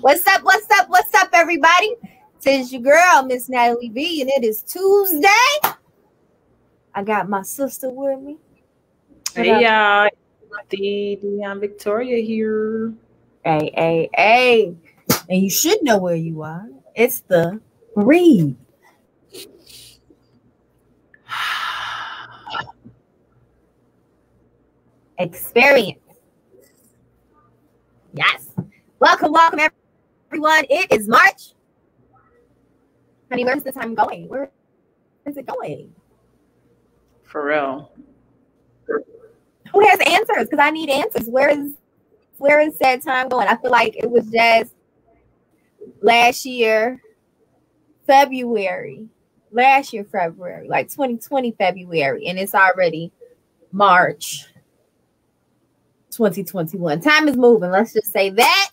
What's up? What's up? What's up, everybody? It's your girl, Miss Natalie B, and it is Tuesday. I got my sister with me. Hey, y'all. I'm Victoria here. Hey. And you should know where you are. It's the Breathe Experience. Yes. Welcome, everyone. It is March. Honey, where's the time going? Where is it going? For real. Who has answers? Because I need answers. Where is that time going? I feel like it was just last year, February, like 2020 February, and it's already March 2021. Time is moving. Let's just say that.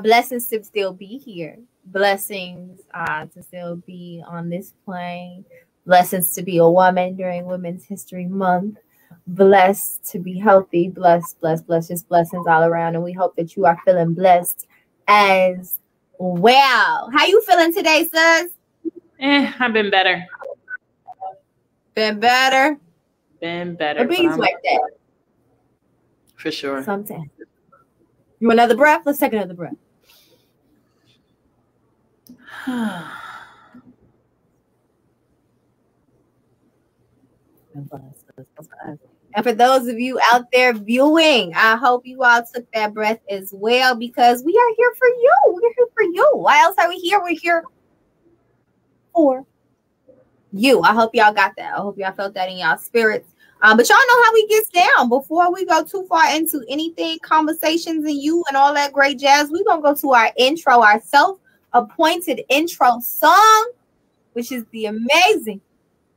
Blessings to still be here. Blessings to still be on this plane. Blessings to be a woman during Women's History Month. Blessed to be healthy. Blessed. Just blessings all around. And we hope that you are feeling blessed as well. How you feeling today, sis? I've been better. Been better? Been better. Bees like that. For sure. Sometimes. You want another breath? Let's take another breath. And for those of you out there viewing, I hope you all took that breath as well, because we are here for you. We're here for you. Why else are we here? We're here for you. I hope y'all got that. I hope y'all felt that in y'all spirits. But y'all know how we get down. Before we go too far into anything, conversations and you and all that great jazz, we're going to go to our intro, our self-appointed intro song, which is the amazing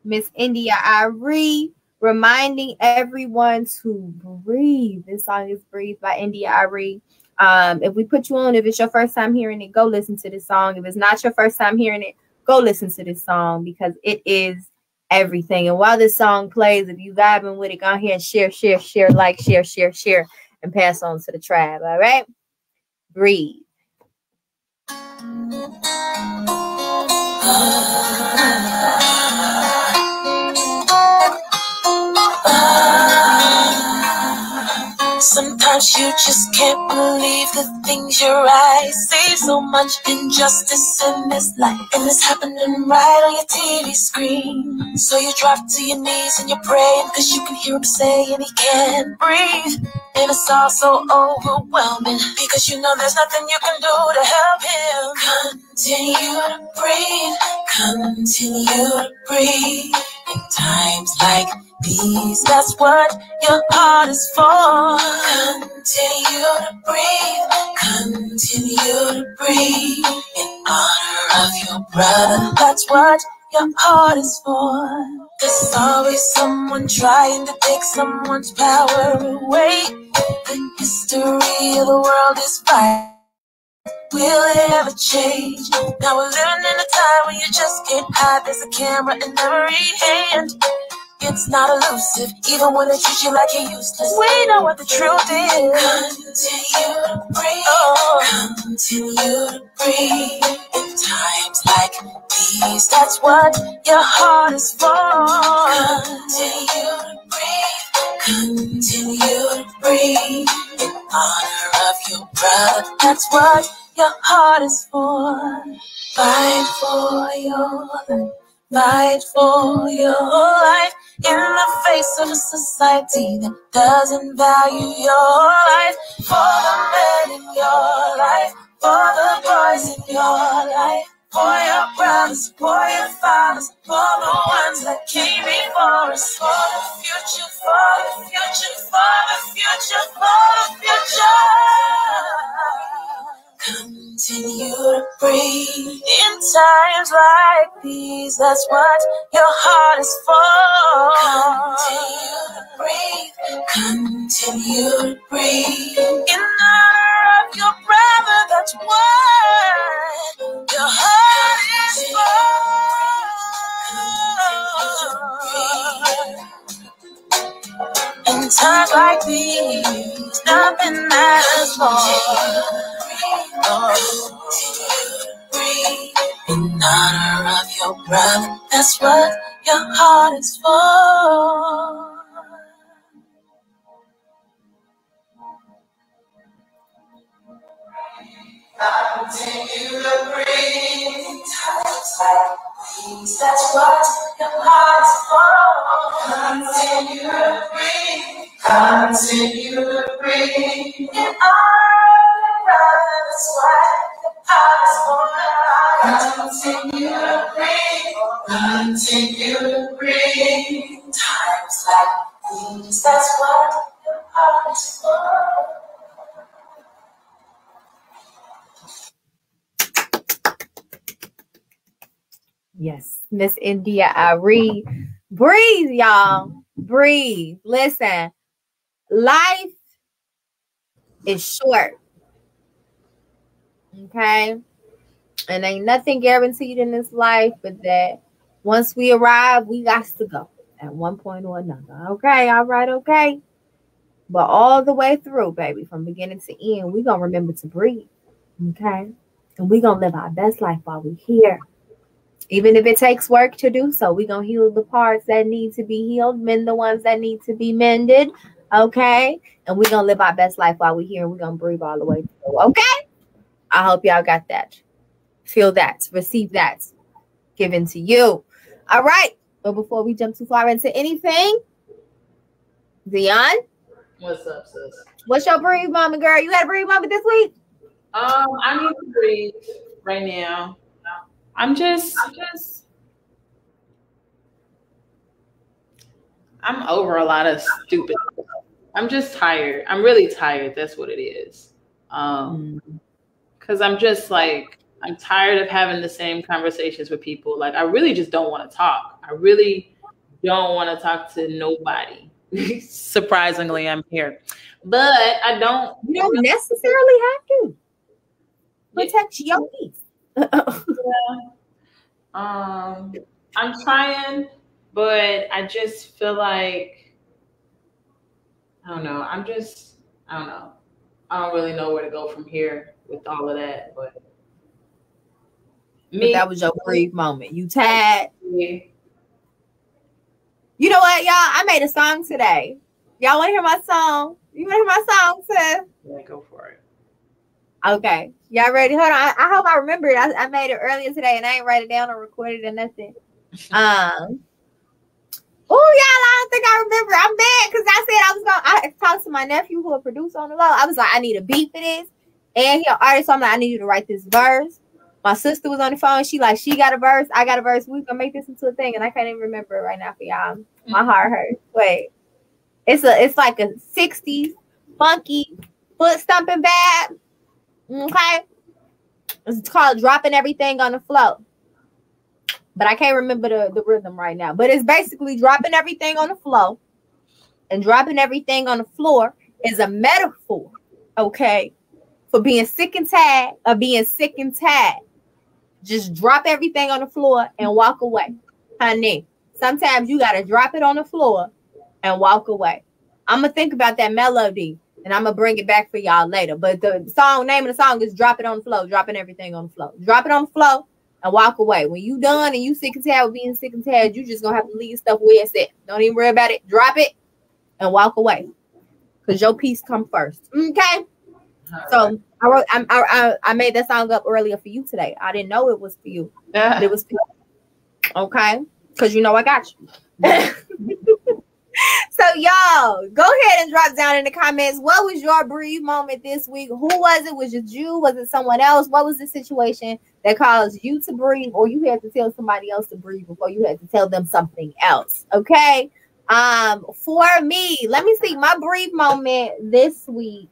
Miss India Ari, reminding everyone to breathe. This song is Breathe by India Ari. If we put you on, if it's your first time hearing it, go listen to this song. If it's not your first time hearing it, go listen to this song, because it is everything. And while this song plays, if you vibing with it, go ahead and share, like, share, and pass on to the tribe. All right? Breathe. Sometimes you just can't believe the things your eyes see. So much injustice in this life, and it's happening right on your TV screen. So you drop to your knees and you're praying, cause you can hear him saying he can't breathe. And it's all so overwhelming, because you know there's nothing you can do to help him. Continue to breathe, continue to breathe. In times like these, that's what your heart is for. Continue to breathe, continue to breathe. In honor of your brother, that's what your heart is for. There's always someone trying to take someone's power away. The history of the world is fighting. Will it ever change? Now we're living in a time when you just can't hide. There's a camera in every hand. It's not elusive, even when they treat you like you're useless. We know what the truth is. Continue to breathe. Oh, continue to breathe. In times like these, that's what your heart is for. Continue to breathe. Continue to breathe. In honor of your brother, that's what your heart is for. Fight for your life. Fight for your life. In the face of a society that doesn't value your life. For the men in your life, for the boys in your life, for your brothers, for your fathers, for the ones that came before us. For the future, for the future, for the future, for the future. Continue to breathe. In times like these, that's what your heart is for. Continue to breathe. Continue to breathe. In honor of your brother, that's what your heart is for. In times like these, nothing matters more. honor of your brother. That's what your heart is for. Continue to breathe. Times like these, that's what your heart's for. Continue to breathe. Continue to breathe. In honor, that's what your heart's for. Continue to breathe. Continue to breathe. Times like these, that's what your heart's for. Yes, Miss India Ari. Breathe, y'all. Breathe. Listen, life is short. Okay? And ain't nothing guaranteed in this life but that once we arrive, we got to go at one point or another. Okay, all right, okay. But all the way through, baby, from beginning to end, we're going to remember to breathe. Okay? And we're going to live our best life while we're here. Even if it takes work to do so, we're going to heal the parts that need to be healed, mend the ones that need to be mended, okay? And we're going to live our best life while we're here, and we're going to breathe all the way through, okay? I hope y'all got that. Feel that. Receive that. Given to you. All right. But before we jump too far into anything, Dion? What's up, sis? What's your breathe moment, girl? You had a breathe moment this week? I need to breathe right now. I'm over a lot of stupid. I'm just tired. I'm really tired. That's what it is. Because I'm just like, I'm tired of having the same conversations with people. Like, I really just don't want to talk. I really don't want to talk to nobody. Surprisingly, I'm here. But I don't. You don't necessarily have to. Protect your peace. I'm trying, but I just feel like, I don't know. I don't know. I don't really know where to go from here with all of that, but that was your brief moment. You tired? Yeah. You know what, y'all? I made a song today. Y'all want to hear my song? You want to hear my song, sis? Yeah, go for it. Okay. Y'all ready? Hold on. I hope I remember it. I made it earlier today and I ain't write it down or record it or nothing. Oh, y'all, I don't think I remember. I'm bad because I talked to my nephew who a producer on the low. I was like, I need a beat for this. And he an artist, so I'm like, I need you to write this verse. My sister was on the phone. She got a verse. I got a verse. We're going to make this into a thing. And I can't even remember it right now for y'all. My heart hurts. Wait. It's like a 60s funky foot stomping bag. Okay. It's called Dropping Everything on the Floor. But I can't remember the rhythm right now. But it's basically dropping everything on the floor. And dropping everything on the floor is a metaphor, okay, for being sick and tired of being sick and tired. Just drop everything on the floor and walk away. Honey, sometimes you got to drop it on the floor and walk away. I'm going to think about that melody. And I'm going to bring it back for y'all later. But the name of the song is Drop It on the Floor. Dropping everything on the floor. Drop it on the floor and walk away. When you done and you sick and tired of being sick and tired, you just going to have to leave stuff where it's at. Don't even worry about it. Drop it and walk away. Because your peace come first. Okay? So I made that song up earlier for you today. I didn't know it was for you. But it was for you. Okay? Because you know I got you. So y'all, go ahead and drop down in the comments. What was your breathe moment this week? Who was it? Was it you? Was it someone else? What was the situation that caused you to breathe, or you had to tell somebody else to breathe before you had to tell them something else? Okay. For me, let me see my breathe moment this week.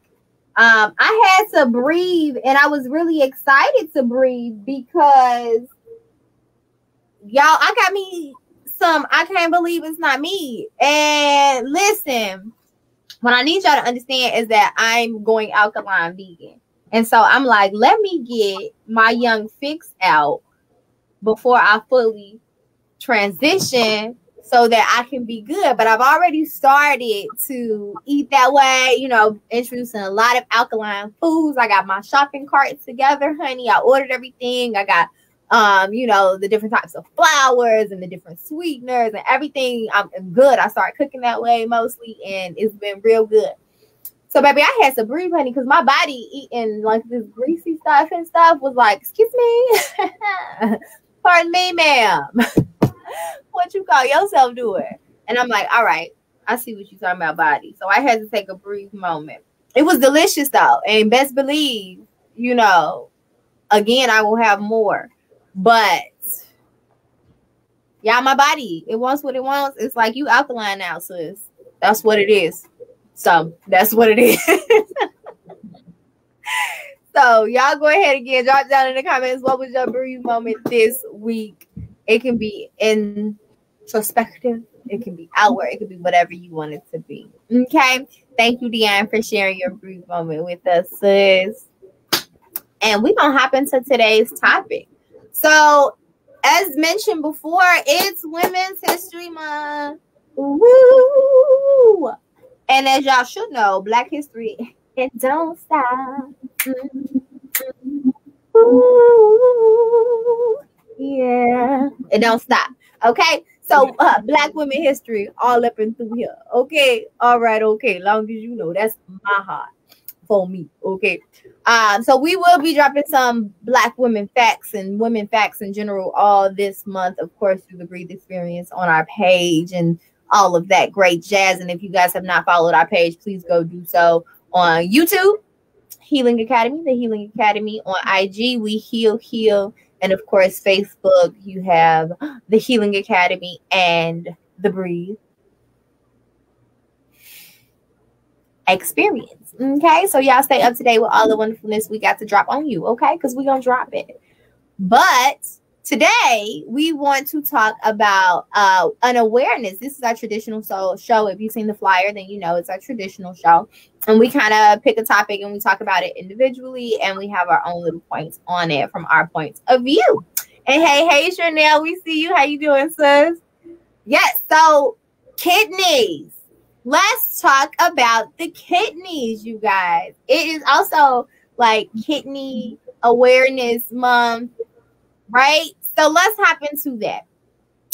I had to breathe, and I was really excited to breathe because y'all, I got me I can't believe it's not me. And listen, what I need y'all to understand is that I'm going alkaline vegan. And so I'm like, let me get my young fix out before I fully transition so that I can be good. But I've already started to eat that way, introducing a lot of alkaline foods. I got my shopping cart together, honey. I ordered everything. I got You know, the different types of flours and the different sweeteners and everything. I'm good. I started cooking that way mostly, and it's been real good. So, baby, I had to breathe, honey, because my body eating like this greasy stuff and stuff was like, excuse me, pardon me, ma'am, what you call yourself doing? And I'm like, all right, I see what you're talking about, body. So I had to take a brief moment. It was delicious though, and best believe, you know, again, I will have more. But yeah, my body, it wants what it wants. It's like you alkaline now, sis. That's what it is. So that's what it is. So y'all go ahead again, drop down in the comments what was your brief moment this week. It can be introspective, it can be outward, it can be whatever you want it to be. Okay. Thank you, Deanne, for sharing your brief moment with us, sis. And we're gonna hop into today's topic. So, as mentioned before, it's Women's History Month. Woo! And as y'all should know, Black history, it don't stop. Ooh, yeah, it don't stop. Okay, so Black women history all up and through here. Okay, all right, okay. Long as you know, that's my heart for me. Okay, so we will be dropping some Black women facts and women facts in general all this month, of course, through the Breathe Experience on our page and all of that great jazz. And if you guys have not followed our page, please go do so on YouTube, Healing Academy, the Healing Academy. On IG, we heal. And of course, Facebook, you have the Healing Academy and the Breathe Experience. Okay, so y'all stay up to date with all the wonderfulness we got to drop on you, okay? Because we're going to drop it. But today, we want to talk about an awareness. This is our traditional show. If you've seen the flyer, then you know it's our traditional show. And we kind of pick a topic and we talk about it individually. And we have our own little points on it from our points of view. And hey, Chanel, we see you. How you doing, sis? Yes, so kidneys. Let's talk about the kidneys, you guys. It is also like Kidney Awareness Month. Right? So let's hop into that.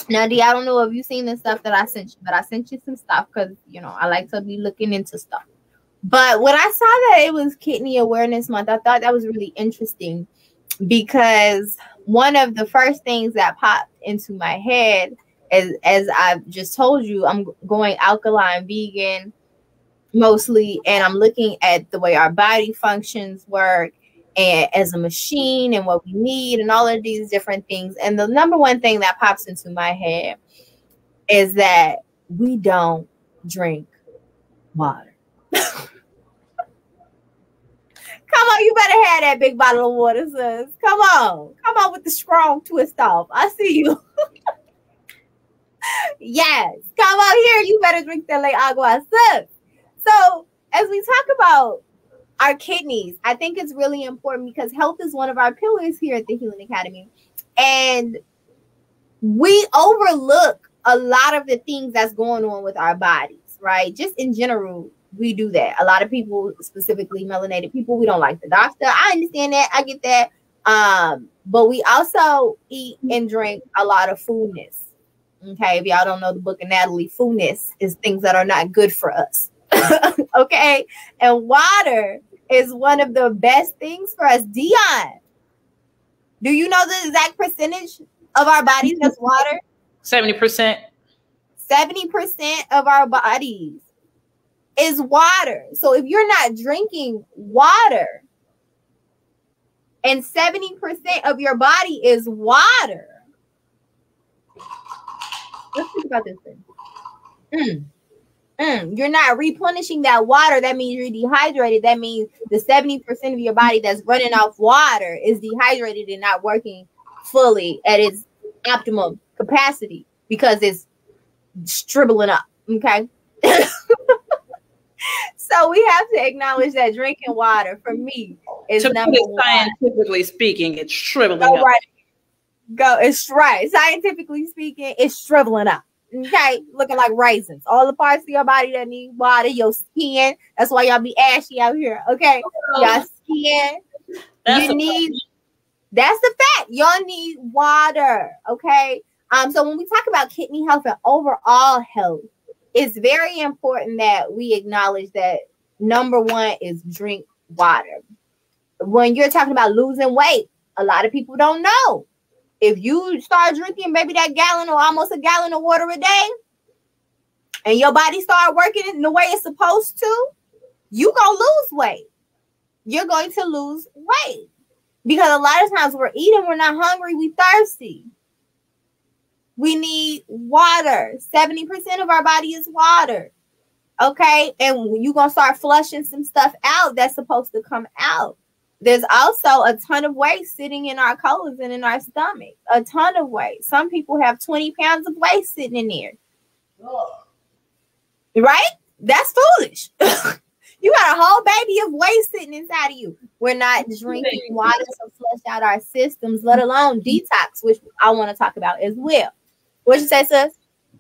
Now, Dee, I don't know if you've seen the stuff that I sent you, but I sent you some stuff because, you know, I like to be looking into stuff. But when I saw that it was Kidney Awareness Month, I thought that was really interesting because one of the first things that popped into my head is, as I've just told you, I'm going alkaline vegan mostly, and I'm looking at the way our body functions work and as a machine and what we need and all of these different things. And the number one thing that pops into my head is that we don't drink water. Come on, you better have that big bottle of water, sis. Come on with the strong twist off. I see you. Yes, come on here. You better drink that late agua, sis. So as we talk about our kidneys, I think it's really important because health is one of our pillars here at the Healing Academy. And we overlook a lot of the things that's going on with our bodies, right? Just in general, we do that. A lot of people, specifically melanated people, we don't like the doctor. I understand that. I get that. But we also eat and drink a lot of foodness. Okay, if y'all don't know the book of Natalie, foodness is things that are not good for us. Okay, and water is one of the best things for us. Dion, do you know the exact percentage of our bodies that's water? 70%. 70% of our bodies is water. So if you're not drinking water and 70% of your body is water, let's think about this thing. You're not replenishing that water. That means you're dehydrated. That means the 70% of your body that's running off water is dehydrated and not working fully at its optimum capacity because it's stribbling up. Okay. So we have to acknowledge that drinking water for me is number one. Scientifically speaking, it's shriveling up. Right. It's right. Scientifically speaking, it's shriveling up. Okay, looking like raisins. All the parts of your body that need water, your skin. That's why y'all be ashy out here. Okay, your skin. You need That's the fact. Y'all need water. Okay. So when we talk about kidney health and overall health, it's very important that we acknowledge that number one is drink water. When you're talking about losing weight, a lot of people don't know. If you start drinking maybe that gallon or almost a gallon of water a day, and your body start working in the way it's supposed to, you gonna lose weight. You're going to lose weight. Because a lot of times we're eating, we're not hungry, we thirsty. We need water. 70% of our body is water. Okay? And you're going to start flushing some stuff out that's supposed to come out. There's also a ton of weight sitting in our colons and in our stomach. A ton of weight. Some people have 20 pounds of weight sitting in there. Right? That's foolish. You got a whole baby of waste sitting inside of you. We're not drinking water to flush out our systems, let alone detox, which I want to talk about as well. What'd you say, sis?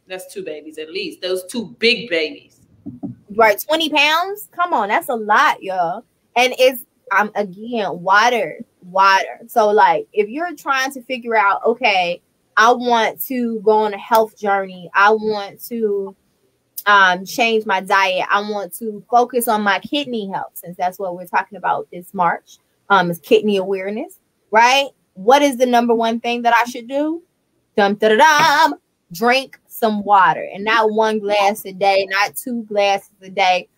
That's 2 babies at least. Those 2 big babies. Right, 20 pounds? Come on, that's a lot, y'all. And it's, again, water. So, like, if you're trying to figure out, okay, I want to go on a health journey. I want to change my diet. I want to focus on my kidney health, since that's what we're talking about this March. Is kidney awareness, right? What is the number one thing that I should do? Drink some water, and not 1 glass a day, not 2 glasses a day.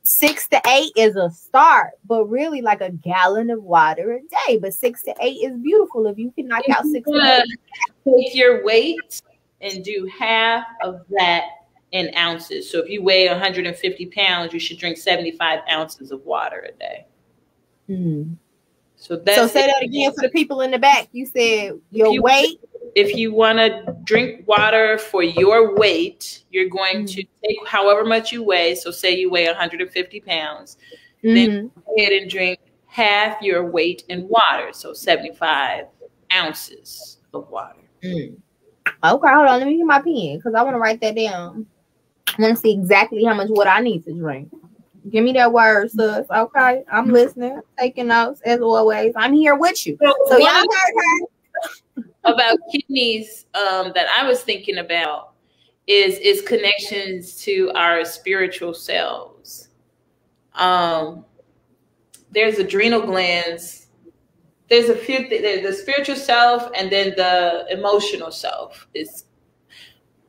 6 to 8 is a start, but really like a gallon of water a day. But 6 to 8 is beautiful if you can knock out 6 to 8. Take your weight and do half of that in ounces. So if you weigh 150 pounds, you should drink 75 ounces of water a day. So say that again for the people in the back. You said your weight. If you want to drink water for your weight, you're going to take however much you weigh. So say you weigh 150 pounds, then go ahead and drink half your weight in water. So 75 ounces of water. Okay, hold on. Let me get my pen because I want to write that down. I want to see exactly how much water I need to drink. Give me that word, sis. Okay, I'm listening, taking notes as always. I'm here with you. So y'all heard her. About kidneys that I was thinking about is connections to our spiritual selves. There's adrenal glands. There's a few. There's the spiritual self, and then the emotional self is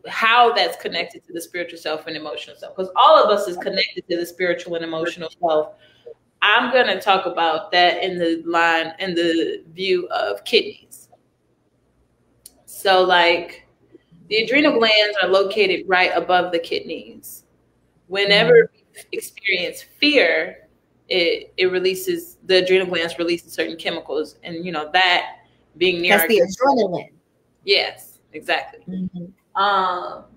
how that's connected to the spiritual self and emotional self, because all of us is connected to the spiritual and emotional self. I'm going to talk about that in the view of kidneys. So like the adrenal glands are located right above the kidneys. Whenever we experience fear, it releases, the adrenal glands releases certain chemicals, and that being near that's the adrenaline. Yes, exactly.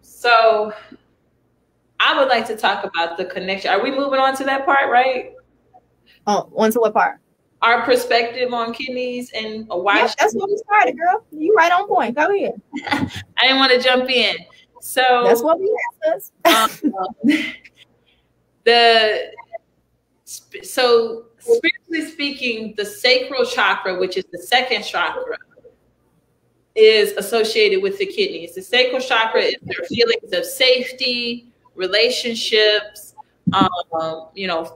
So I would like to talk about the connection. Are we moving on to that part, right? Oh, on to what part? Our perspective on kidneys and why. Yep, that's what we started, girl. You right on point. Go ahead. I didn't want to jump in. So that's what we have. So spiritually speaking, the sacral chakra, which is the second chakra, is associated with the kidneys. The sacral chakra is their feelings of safety, relationships,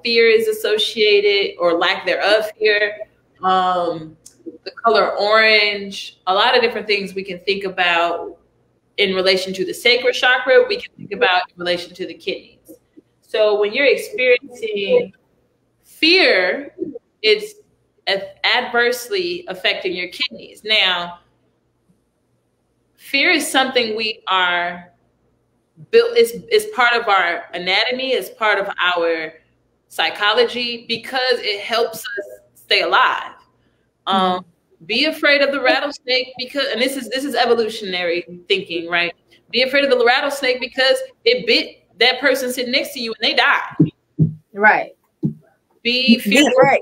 fear is associated, or lack thereof fear, the color orange, a lot of different things we can think about in relation to the sacral chakra, we can think about in relation to the kidneys. So when you're experiencing fear, it's adversely affecting your kidneys. Now, fear is something we are built, is part of our anatomy, is part of our psychology, because it helps us stay alive. Be afraid of the rattlesnake because, and this is evolutionary thinking, right? Be afraid of the rattlesnake because it bit that person sitting next to you and they died. Right. Be fearful,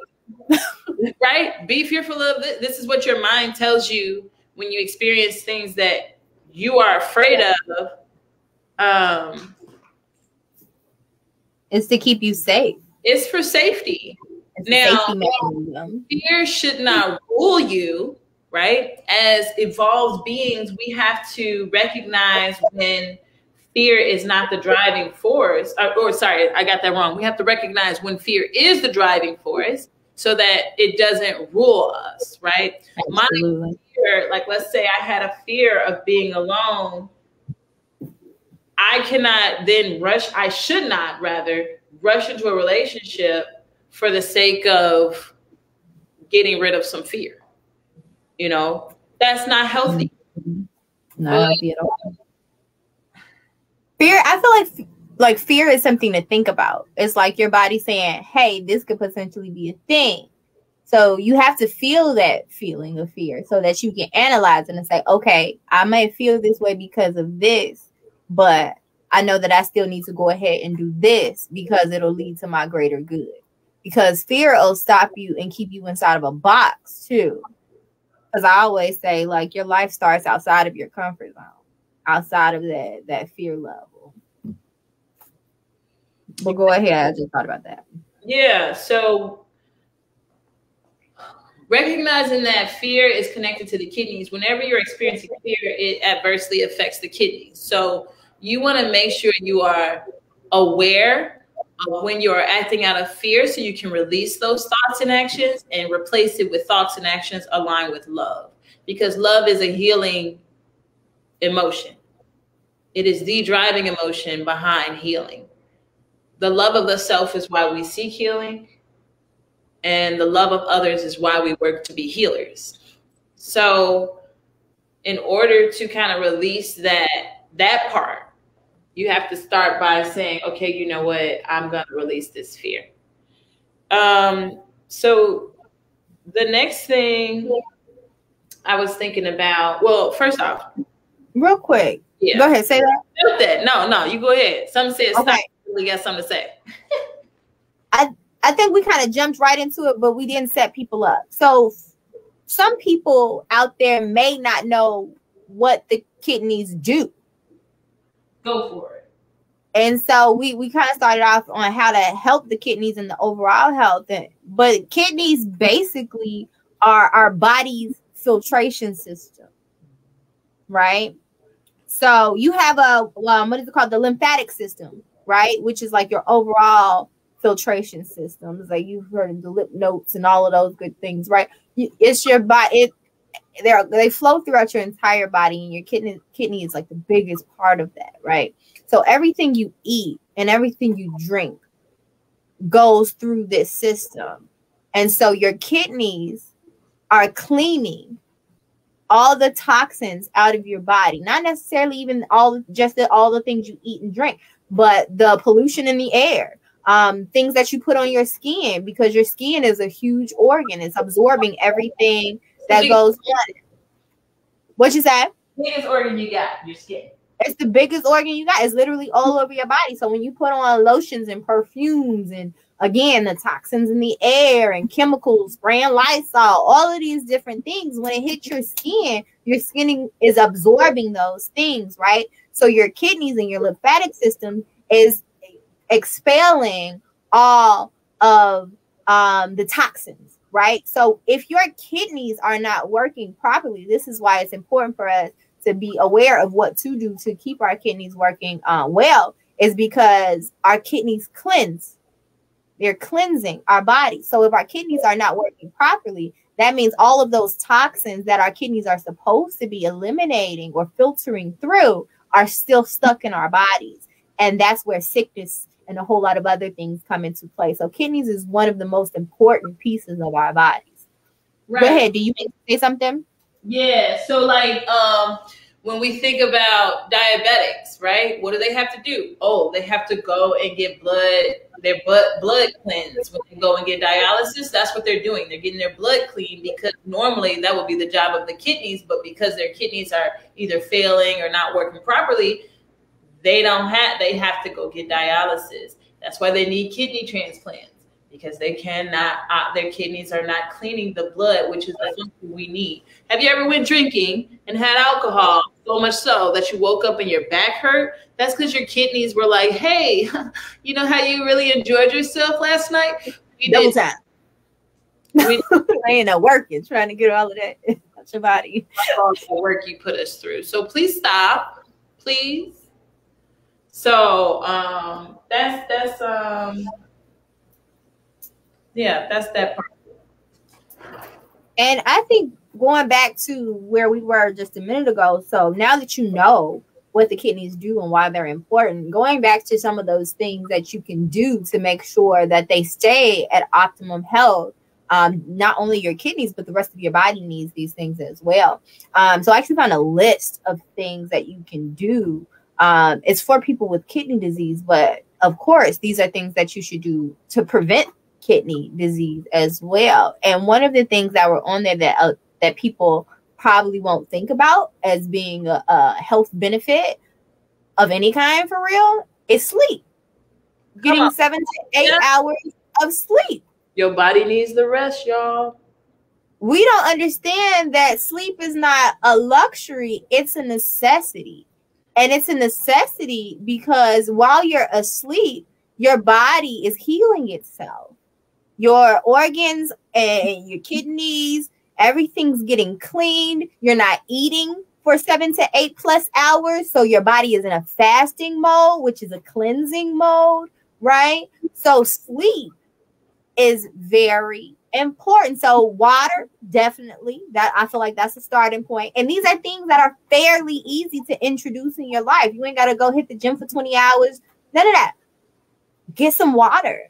right? Be fearful of this. This is what your mind tells you when you experience things that you are afraid of. It's to keep you safe. It's for safety. Now, fear should not rule you. right? As evolved beings, we have to recognize when fear is not the driving force, or sorry, I got that wrong. We have to recognize when fear is the driving force so that it doesn't rule us, right? Absolutely. My fear, like let's say I had a fear of being alone, I cannot then I should not rather rush into a relationship for the sake of getting rid of some fear. You know, that's not healthy. Not healthy at all. Fear, I feel like fear is something to think about. It's like your body saying, hey, this could potentially be a thing. So you have to feel that feeling of fear so that you can analyze it and say, okay, I may feel this way because of this, but I know that I still need to go ahead and do this because it'll lead to my greater good. Because fear will stop you and keep you inside of a box too. Because I always say, like, your life starts outside of your comfort zone, outside of that fear level. But go ahead. I just thought about that. Yeah. So recognizing that fear is connected to the kidneys. Whenever you're experiencing fear, it adversely affects the kidneys. So you want to make sure you are aware of when you are acting out of fear so you can release those thoughts and actions and replace it with thoughts and actions aligned with love. Because love is a healing emotion. It is the driving emotion behind healing. The love of the self is why we seek healing, and the love of others is why we work to be healers. So in order to kind of release that part, you have to start by saying, okay, you know what? I'm going to release this fear. So the next thing I was thinking about, well, first off. Real quick. Yeah. Go ahead, say that. No, you go ahead. Something said stop. Okay. We got something to say. I think we kind of jumped right into it, but we didn't set people up. So some people out there may not know what the kidneys do. Go for it. And so we kind of started off on how to help the kidneys and the overall health. But kidneys basically are our body's filtration system, right? So you have what is it called? The lymphatic system, right? Which is like your overall filtration system. It's like you've heard of the lymph nodes and all of those good things, right? It's your body. They flow throughout your entire body, and your kidney is like the biggest part of that, right? So everything you eat and everything you drink goes through this system. And so your kidneys are cleaning all the toxins out of your body, not necessarily even all the things you eat and drink, but the pollution in the air, things that you put on your skin, because your skin is a huge organ. It's absorbing everything that goes on. What you said? Biggest organ you got, your skin. It's the biggest organ you got. It's literally all over your body. So when you put on lotions and perfumes and, again, the toxins in the air and chemicals, spraying Lysol, all of these different things, when it hits your skin is absorbing those things, right? So your kidneys and your lymphatic system is expelling all of the toxins, right? So if your kidneys are not working properly, this is why it's important for us to be aware of what to do to keep our kidneys working well, is because our kidneys cleanse. They're cleansing our body. So if our kidneys are not working properly, that means all of those toxins that our kidneys are supposed to be eliminating or filtering through are still stuck in our bodies. And that's where sickness and a whole lot of other things come into play. So kidneys is one of the most important pieces of our bodies. Right. Go ahead. Do you want to say something? Yeah. So like when we think about diabetics, right? What do they have to do? Oh, they have to go and get their blood cleansed. When they go and get dialysis, that's what they're doing. They're getting their blood clean, because normally that would be the job of the kidneys, but because their kidneys are either failing or not working properly, they have to go get dialysis. That's why they need kidney transplants, because they cannot, their kidneys are not cleaning the blood, which is the function we need. Have you ever went drinking and had alcohol, so much so that you woke up and your back hurt? That's because your kidneys were like, hey, you know how you really enjoyed yourself last night? Double time. I ain't no working, trying to get all of that. about your body. All the work you put us through. So please stop, please. So that's that part. And I think going back to where we were just a minute ago, so now that you know what the kidneys do and why they're important, going back to some of those things that you can do to make sure that they stay at optimum health. Not only your kidneys, but the rest of your body needs these things as well. So I actually found a list of things that you can do. It's for people with kidney disease, but of course, these are things that you should do to prevent kidney disease as well. And one of the things that were on there that people probably won't think about as being a health benefit of any kind for real is sleep. Getting 7 to 8 hours of sleep. Your body needs the rest, y'all. We don't understand that sleep is not a luxury, it's a necessity. And it's a necessity because while you're asleep, your body is healing itself. Your organs and your kidneys, everything's getting cleaned. You're not eating for 7 to 8 plus hours. So your body is in a fasting mode, which is a cleansing mode, right? So sleep is very important. So water, definitely, that I feel like that's a starting point. And these are things that are fairly easy to introduce in your life. You ain't got to go hit the gym for 20 hours. None of that. Get some water.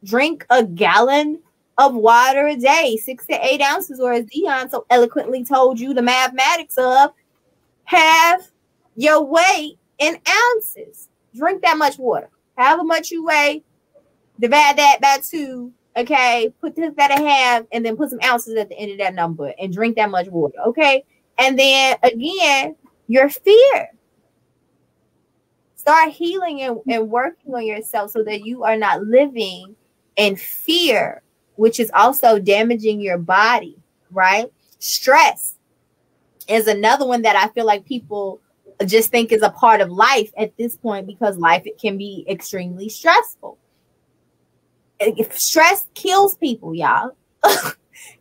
Drink a gallon of water a day, 6 to 8 ounces, or as Dion so eloquently told you the mathematics of, half your weight in ounces. Drink that much water. However much you weigh, divide that by 2. Okay, put that in half, and then put some ounces at the end of that number, and drink that much water. Okay, and then again, your fear. Start healing and working on yourself so that you are not living in fear, which is also damaging your body, right? Stress is another one that I feel like people just think is a part of life at this point because life it can be extremely stressful. If stress kills people, y'all.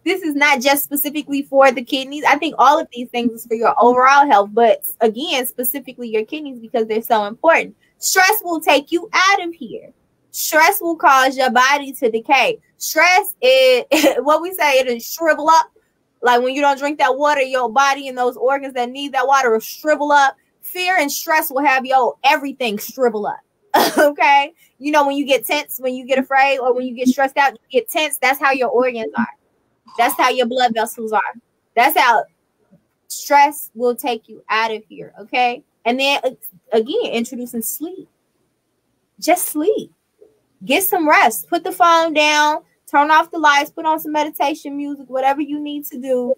This is not just specifically for the kidneys. I think all of these things is for your overall health, but again, specifically your kidneys because they're so important. Stress will take you out of here. Stress will cause your body to decay. Stress is what we say, it'll shrivel up. Like when you don't drink that water, your body and those organs that need that water will shrivel up. Fear and stress will have your everything shrivel up. Okay? You know, when you get tense, when you get afraid, or when you get stressed out, you get tense. That's how your organs are. That's how your blood vessels are. That's how stress will take you out of here. Okay? And then again, introducing sleep. Just sleep. Get some rest. Put the phone down. Turn off the lights. Put on some meditation music. Whatever you need to do.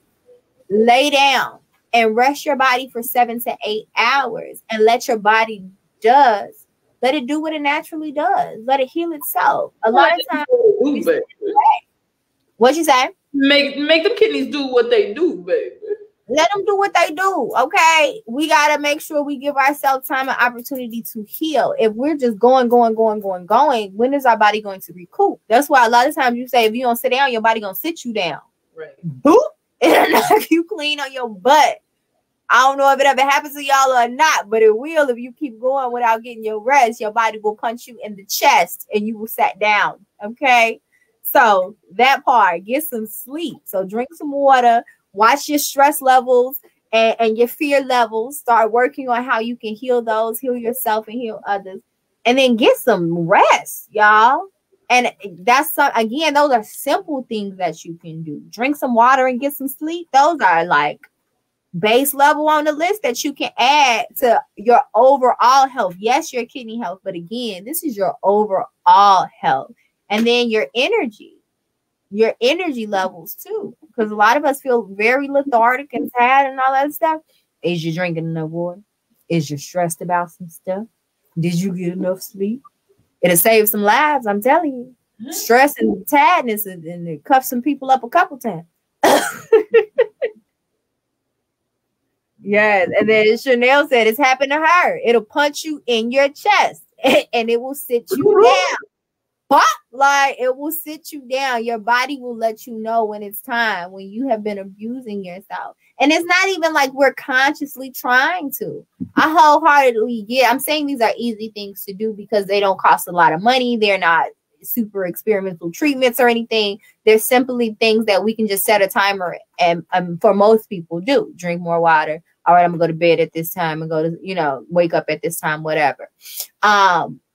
Lay down and rest your body for 7 to 8 hours. And let your body let it do what it naturally does. Let it heal itself. A lot of times. What you say? Make them kidneys do what they do, baby. Let them do what they do, okay? We got to make sure we give ourselves time and opportunity to heal. If we're just going, when is our body going to recoup? That's why a lot of times you say, if you don't sit down, your body going to sit you down. Right. Boop. It'll knock you clean on your butt. I don't know if it ever happens to y'all or not, but it will if you keep going without getting your rest. Your body will punch you in the chest and you will sit down, okay? So that part, get some sleep. So drink some water. Watch your stress levels and your fear levels. Start working on how you can heal those, heal yourself and heal others. And then get some rest, y'all. And that's again, those are simple things that you can do. Drink some water and get some sleep. Those are like base level on the list that you can add to your overall health. Yes, your kidney health, but again, this is your overall health. And then your energy levels too, because a lot of us feel very lethargic and tired and all that stuff. Is you drinking enough water? Is you stressed about some stuff? Did you get enough sleep? It'll save some lives, I'm telling you. Stress and tiredness and it cuffs some people up a couple times. Yes, and then Chanel said it's happened to her. It'll punch you in your chest and it will sit you down. But like it will sit you down. Your body will let you know when it's time, when you have been abusing yourself. And it's not even like we're consciously trying to. I wholeheartedly get. I'm saying these are easy things to do because they don't cost a lot of money. They're not super experimental treatments or anything. They're simply things that we can just set a timer and for most people do. Drink more water. All right, I'm gonna go to bed at this time and go to, wake up at this time, whatever.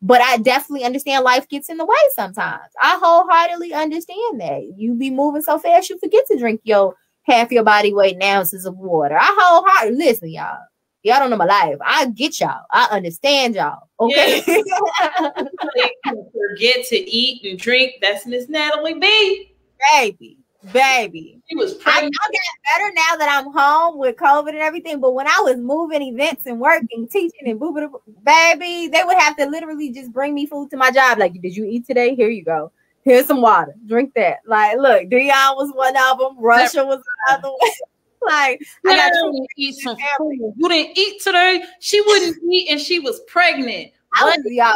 But I definitely understand life gets in the way sometimes. I wholeheartedly understand that. You be moving so fast, you forget to drink half your body weight in ounces of water. I wholeheartedly listen, y'all. Y'all don't know my life. I get y'all. I understand y'all. Okay. Yeah. Forget to eat and drink. That's Miss Natalie B. Baby. She was I got better now that I'm home with COVID and everything. But when I was moving events and working, teaching and baby, they would have to literally just bring me food to my job. Like, did you eat today? Here you go. Here's some water. Drink that. Like, look, Dion was one of them. Russia was another one. Like, I got to eat some food. You didn't eat today. She wouldn't eat, and she was pregnant. Y'all.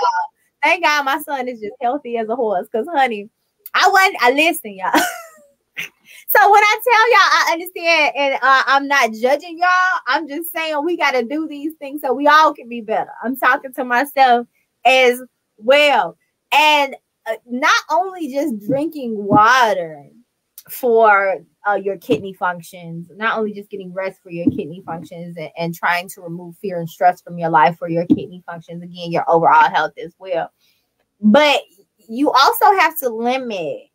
Thank God my son is just healthy as a horse. Cause honey, I listen, y'all. So when I tell y'all, I understand, and I'm not judging y'all. I'm just saying we got to do these things so we all can be better. I'm talking to myself as well. And not only just drinking water for your kidney functions, not only just getting rest for your kidney functions and trying to remove fear and stress from your life for your kidney functions, again, your overall health as well. But you also have to limit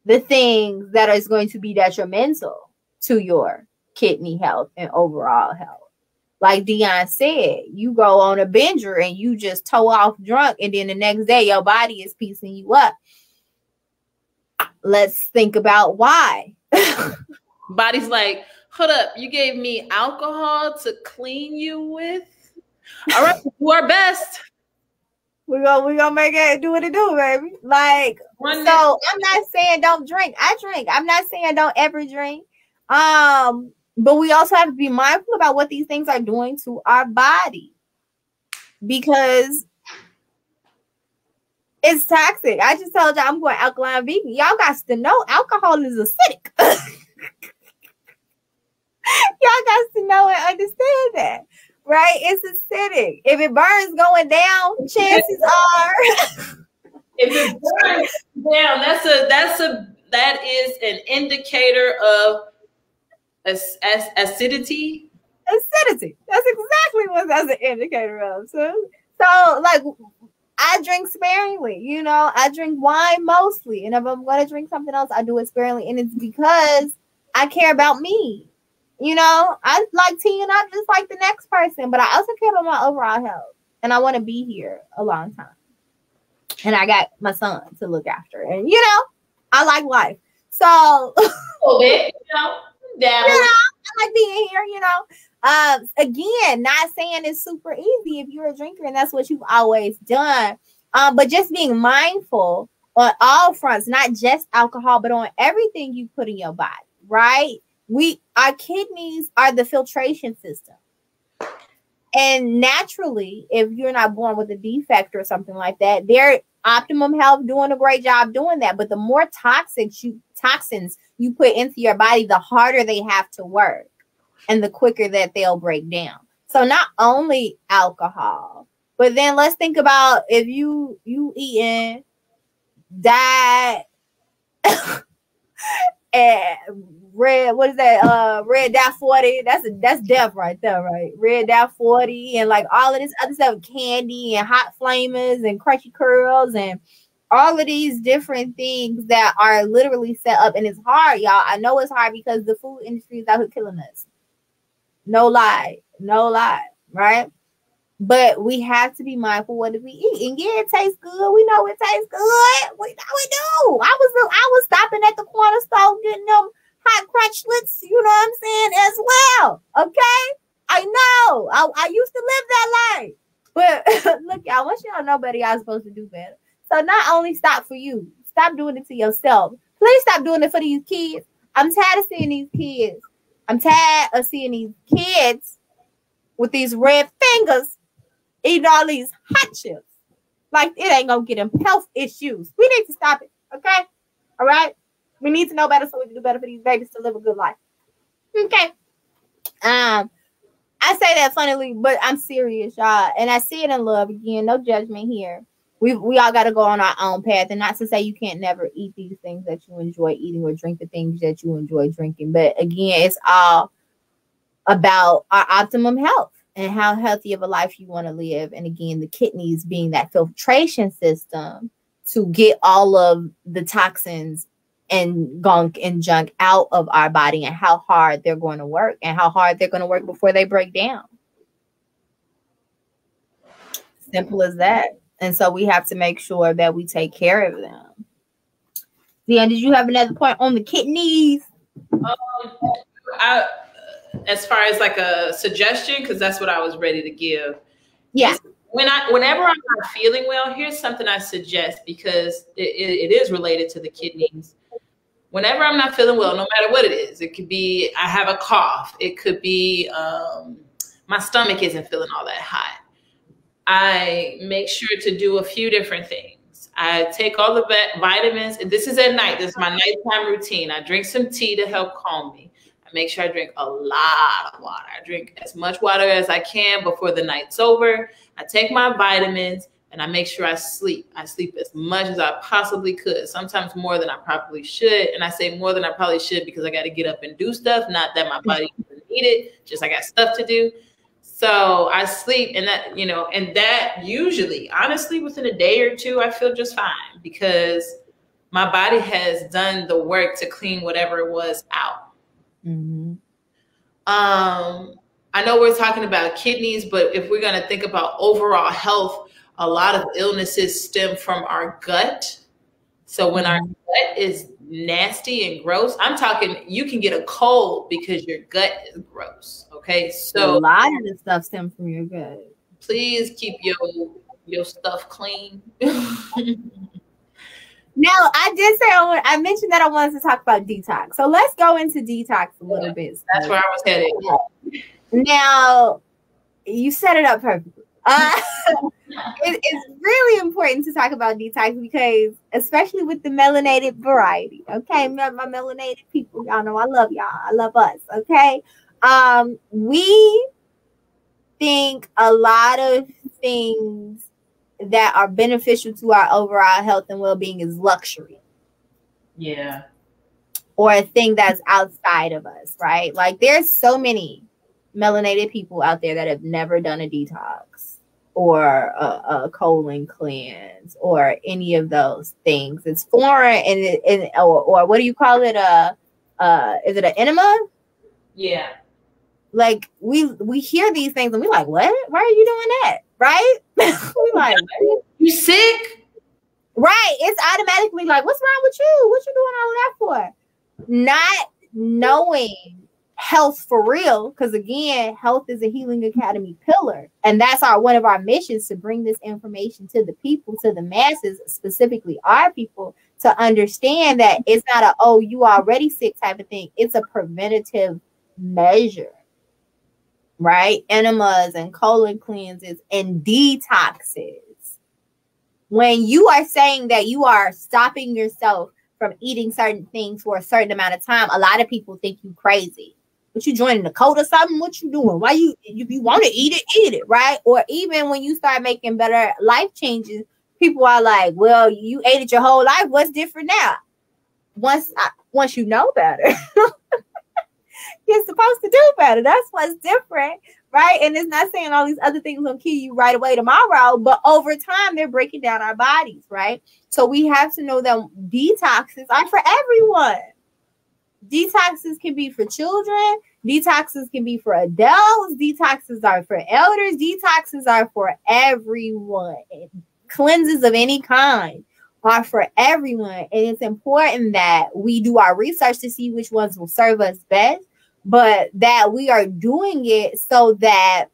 the things that is going to be detrimental to your kidney health and overall health. Like Dion said, you go on a binger and you just toe off drunk, and then the next day your body is piecing you up. Let's think about why. Body's like, hold up, you gave me alcohol to clean you with? All right, do our best. We're gonna make it do what it do, baby. Like, so I'm not saying don't drink. I drink. I'm not saying don't ever drink. But we also have to be mindful about what these things are doing to our body, because it's toxic. I just told y'all I'm going alkaline vegan. Y'all got to know alcohol is acidic. Y'all got to know and understand that. Right? It's acidic. If it burns going down, chances are. If it burns down, that is an indicator of acidity. Acidity. That's exactly what that's an indicator of. So like, I drink sparingly. I drink wine mostly, and if I'm going to drink something else, I do it sparingly, and it's because I care about me. I like teeing up just like the next person, but I also care about my overall health, and I want to be here a long time. And I got my son to look after, and I like life. So a little bit, I like being here. Again, not saying it's super easy if you're a drinker and that's what you've always done. But just being mindful on all fronts, not just alcohol, but on everything you put in your body, right? Our kidneys are the filtration system. And naturally, if you're not born with a defect or something like that, they're optimum health, doing a great job doing that. But the more toxins you put into your body, the harder they have to work and the quicker that they'll break down. So not only alcohol, but then let's think about if you eating that and red, what is that? Red Dye 40. That's death right there, right? Red Dye 40 and like all of this other stuff, candy and hot flamers and crunchy curls and all of these different things that are literally set up. And it's hard, y'all. I know it's hard because the food industry is out here killing us. No lie, right? But we have to be mindful what we eat. And yeah, it tastes good. We know it tastes good. We know we do. I was stopping at the corner store getting them hot crunchlets, you know what I'm saying, as well. Okay? I know. I used to live that life. But look, y'all, once y'all know better, y'all supposed to do better. So not only stop for you, stop doing it to yourself. Please stop doing it for these kids. I'm tired of seeing these kids. I'm tired of seeing these kids with these red fingers eating all these hot chips. Like, it ain't gonna get them health issues. We need to stop it, okay? All right? We need to know better so we can do better for these babies to live a good life. Okay. I say that funnily, but I'm serious, y'all. And I see it in love. Again, no judgment here. We all got to go on our own path. And not to say you can't never eat these things that you enjoy eating or drink the things that you enjoy drinking. But again, it's all about our optimum health and how healthy of a life you want to live. And again, the kidneys being that filtration system to get all of the toxins and gunk and junk out of our body, and how hard they're going to work and how hard they're going to work before they break down. Simple as that. And so we have to make sure that we take care of them. Deanne, did you have another point on the kidneys? As far as like a suggestion, because that's what I was ready to give. Yeah. Whenever I'm not feeling well, here's something I suggest, because it is related to the kidneys. Whenever I'm not feeling well, no matter what it is, it could be I have a cough. It could be my stomach isn't feeling all that hot. I make sure to do a few different things. I take all the vitamins, and this is at night. This is my nighttime routine. I drink some tea to help calm me. I make sure I drink a lot of water. I drink as much water as I can before the night's over. I take my vitamins, and I make sure I sleep. I sleep as much as I possibly could, sometimes more than I probably should. And I say more than I probably should because I got to get up and do stuff, not that my body doesn't need it, just I got stuff to do. So I sleep, and that, and that usually, honestly, within a day or two, I feel just fine because my body has done the work to clean whatever it was out. Mm-hmm. I know we're talking about kidneys, but if we're going to think about overall health, a lot of illnesses stem from our gut. So when our gut is nasty and gross, I'm talking, you can get a cold because your gut is gross. Okay. So a lot of the stuff stems from your gut. Please keep your stuff clean. Now, I did say I mentioned that I wanted to talk about detox. So let's go into detox a little bit. That's where I was headed. Now, you set it up perfectly. It's really important to talk about detox because, especially with the melanated variety, okay, my melanated people, y'all know I love y'all. I love us, okay? We think a lot of things that are beneficial to our overall health and well-being is luxury. Yeah. Or a thing that's outside of us, right? Like, there's so many melanated people out there that have never done a detox or a colon cleanse or any of those things. It's foreign, or what do you call it? Is it an enema? Yeah. Like, we hear these things and we're like, what? Why are you doing that? Right? We're like, you sick? Right. It's automatically like, what's wrong with you? What you doing all of that for? Not knowing health for real, because again, health is a healing academy pillar, and that's one of our missions, to bring this information to the people, to the masses, specifically our people, to understand that it's not you already sick type of thing. It's a preventative measure, right? Enemas and colon cleanses and detoxes. When you are saying that you are stopping yourself from eating certain things for a certain amount of time, a lot of people think you crazy. What, you joining the cult or something? What you doing? Why if you want to eat it, right? Or even when you start making better life changes, people are like, well, you ate it your whole life. What's different now? Once you know better, you're supposed to do better. That's what's different, right? And it's not saying all these other things will kill you right away tomorrow, but over time, they're breaking down our bodies, right? So we have to know that detoxes are for everyone. Detoxes can be for children. Detoxes can be for adults. Detoxes are for elders. Detoxes are for everyone. Cleanses of any kind are for everyone. And it's important that we do our research to see which ones will serve us best, but that we are doing it so that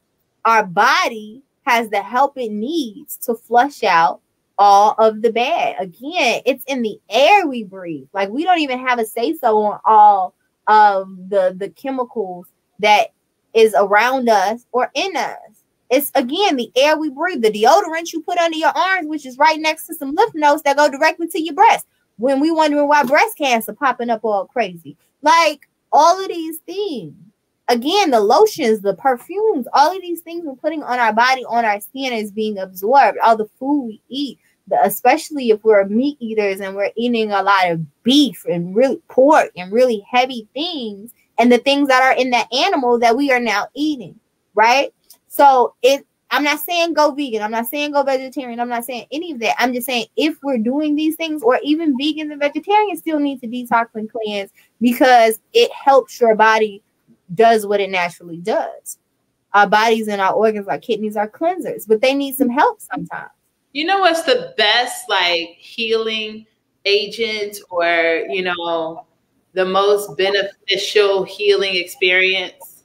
our body has the help it needs to flush out all of the bad. Again, it's in the air we breathe. Like, we don't even have a say-so on all of the chemicals that is around us or in us. It's, again, the air we breathe, the deodorant you put under your arms, which is right next to some lymph nodes that go directly to your breast. When we wondering why breast cancer popping up all crazy. Like, all of these things. Again, the lotions, the perfumes, all of these things we're putting on our body, on our skin, is being absorbed. All the food we eat, especially if we're meat eaters and we're eating a lot of beef and really pork and really heavy things, and the things that are in that animal that we are now eating, right? So I'm not saying go vegan. I'm not saying go vegetarian. I'm not saying any of that. I'm just saying if we're doing these things, or even vegans and vegetarians still need to detox and cleanse, because it helps your body does what it naturally does. Our bodies and our organs, our kidneys, are cleansers, but they need some help sometimes. You know what's the best like healing agent, or the most beneficial healing experience?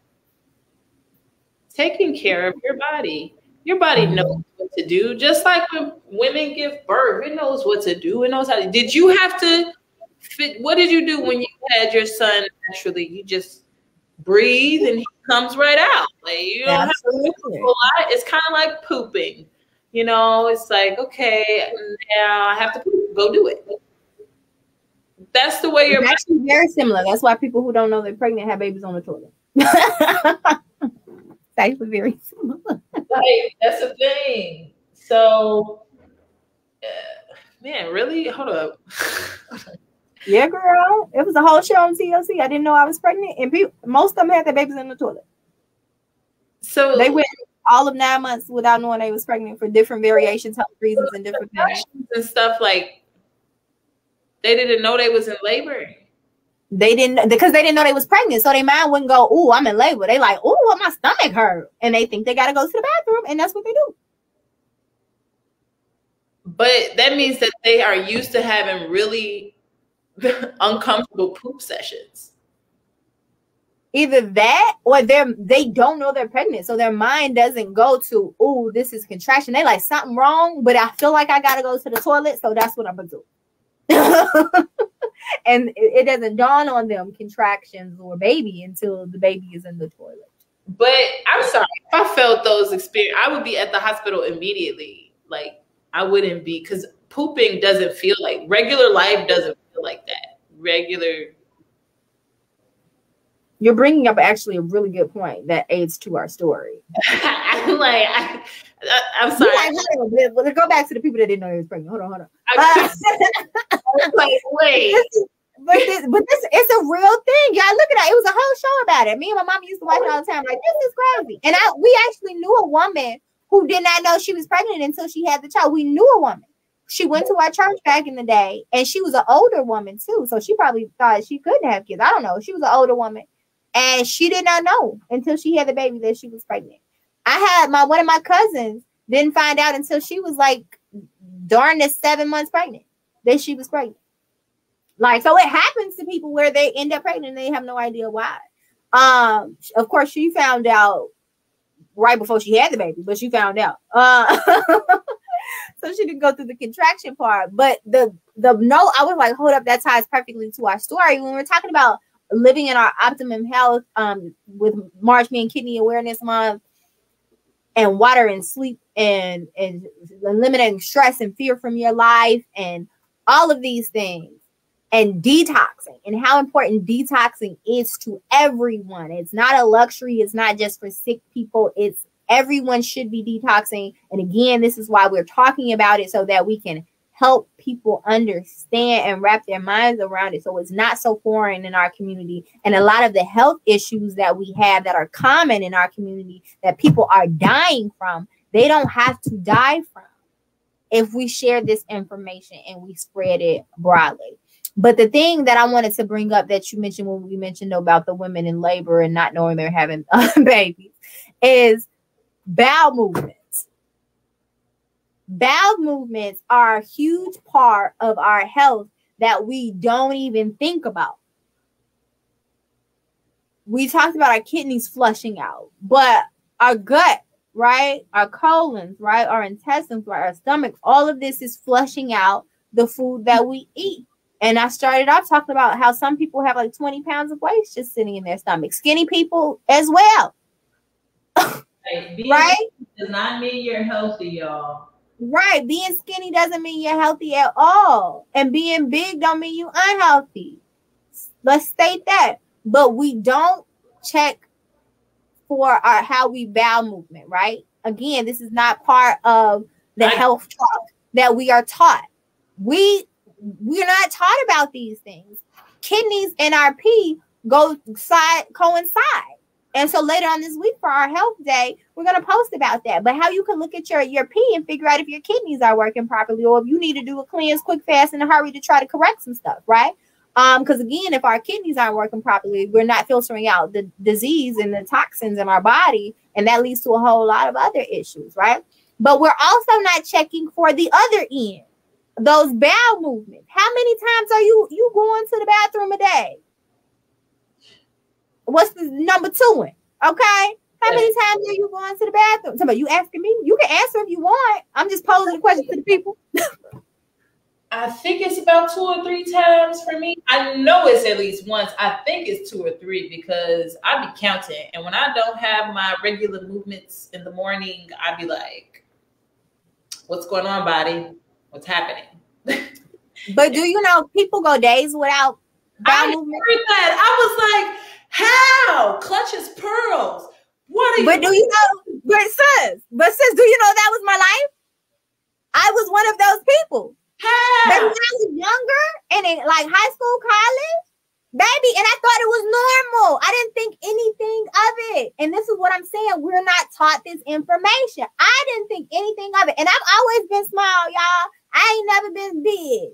Taking care of your body. Your body knows what to do. Just like when women give birth, it knows what to do. It knows how to. Did you have to fit? What did you do when you had your son naturally? You just breathe and he comes right out. Like, you don't have to do a lot. It's kind of like pooping. It's like, okay, now I have to poop. Go do it. That's the way it's actually very similar. That's why people who don't know they're pregnant have babies on the toilet. It's actually very similar. Like, that's the thing. So, man, really? Hold up. Yeah, girl. It was a whole show on TLC. I didn't know I was pregnant, and most of them had their babies in the toilet. So they went all of 9 months without knowing they was pregnant for different variations, health reasons, and different things and stuff. Like, they didn't know they was in labor. They didn't, because they didn't know they was pregnant, so their mind wouldn't go, "Ooh, I'm in labor." They like, "Ooh, my stomach hurt," and they think they got to go to the bathroom, and that's what they do. But that means that they are used to having really uncomfortable poop sessions. Either that, or they don't know they're pregnant, so their mind doesn't go to, "Oh, this is contraction." They like, something wrong, but I feel like I gotta go to the toilet, so that's what I'm gonna do. And it doesn't dawn on them contractions or baby until the baby is in the toilet. But I'm sorry, if I felt those experiences, I would be at the hospital immediately. Like, I wouldn't be, because pooping doesn't feel like regular life. Doesn't feel like that. You're bringing up actually a really good point that aids to our story. I'm sorry. Let's go back to the people that didn't know he was pregnant. Hold on. I was like, wait. But this, it's a real thing. Y'all look at that. It was a whole show about it. Me and my mom used to watch it all the time. Like, this is crazy. And we actually knew a woman who did not know she was pregnant until she had the child. We knew a woman. She went to our church back in the day, and she was an older woman too. So she probably thought she couldn't have kids. I don't know. She was an older woman, and she did not know until she had the baby that she was pregnant. I had one of my cousins didn't find out until she was like darn near 7 months pregnant that she was pregnant. Like, so it happens to people where they end up pregnant and they have no idea why. Of course, she found out right before she had the baby, but she found out. So she didn't go through the contraction part. But the no, I was like, hold up, that ties perfectly to our story. When we're talking about living in our optimum health, with March being Kidney Awareness Month, and water and sleep and eliminating stress and fear from your life and all of these things, and detoxing, and how important detoxing is to everyone. It's not a luxury. It's not just for sick people. It's everyone should be detoxing. And again, this is why we're talking about it, so that we can help people understand and wrap their minds around it, so it's not so foreign in our community. And a lot of the health issues that we have that are common in our community that people are dying from, they don't have to die from if we share this information and we spread it broadly. But the thing that I wanted to bring up that you mentioned when we mentioned about the women in labor and not knowing they're having babies is bowel movements. Bowel movements are a huge part of our health that we don't even think about. We talked about our kidneys flushing out, but our gut, right? Our colons, right? Our intestines, right? Our stomach, all of this is flushing out the food that we eat. And I started off talking about how some people have like 20 pounds of waste just sitting in their stomach. Skinny people as well. Right? Does not mean you're healthy, y'all. Right. Being skinny doesn't mean you're healthy at all. And being big don't mean you unhealthy. Let's state that. But we don't check for our how we bowel movement, right? Again, this is not part of the health talk that we are taught. We're not taught about these things. Kidneys and our pee coincide. And so later on this week for our health day, we're going to post about that. But how you can look at your pee and figure out if your kidneys are working properly or if you need to do a cleanse quick, fast, in a hurry to try to correct some stuff, right? Because again, if our kidneys aren't working properly, we're not filtering out the disease and the toxins in our body. And that leads to a whole lot of other issues, right? But we're also not checking for the other end, those bowel movements. How many times are you going to the bathroom a day? What's the number 2 one? Okay. How many times are you going to the bathroom? Somebody, you asking me? You can answer if you want. I'm just posing the question to the people. I think it's about 2 or 3 times for me. I know it's at least once. I think it's 2 or 3 because I be counting. And when I don't have my regular movements in the morning, I be like, what's going on, body? What's happening? But do you know people go days without bowel movement? Heard that. I was like, how? Clutches pearls. What are you? But do you know? But sis, do you know that was my life? I was one of those people. How? Baby, when I was younger and in like high school, college, baby, and I thought it was normal. I didn't think anything of it. And this is what I'm saying. We're not taught this information. I didn't think anything of it. And I've always been small, y'all. I ain't never been big.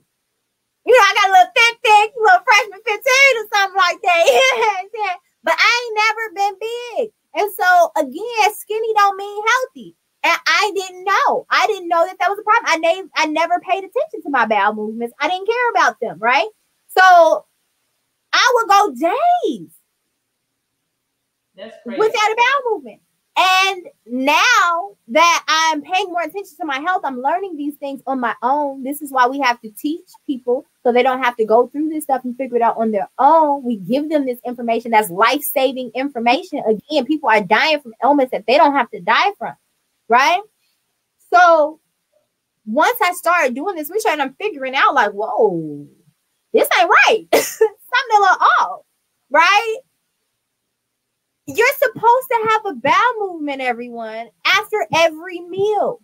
You know, I got a little thick, little freshman 15 or something like that. But I ain't never been big. And so, again, skinny don't mean healthy. And I didn't know. I didn't know that was a problem. I never paid attention to my bowel movements. I didn't care about them, right? So, I would go days without a bowel movement. And now that I'm paying more attention to my health, I'm learning these things on my own. This is why we have to teach people so they don't have to go through this stuff and figure it out on their own. We give them this information that's life-saving information. Again, people are dying from ailments that they don't have to die from, right? So once I started doing this research, I'm figuring out like, whoa, this ain't right. Something a little off, right? You're supposed to have a bowel movement, everyone, after every meal.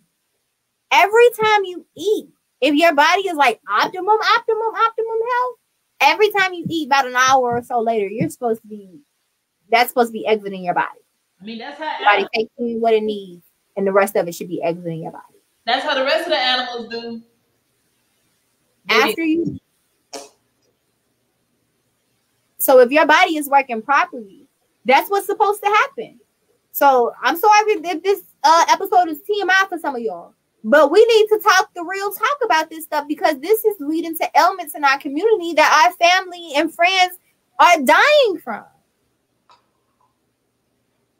Every time you eat, if your body is like optimum health, every time you eat about an hour or so later, that's supposed to be exiting your body. I mean, that's how your body taking what it needs, and the rest of it should be exiting your body. That's how the rest of the animals do. After you. So if your body is working properly, that's what's supposed to happen. So I'm sorry if this episode is TMI for some of y'all, but we need to talk the real talk about this stuff because this is leading to ailments in our community that our family and friends are dying from.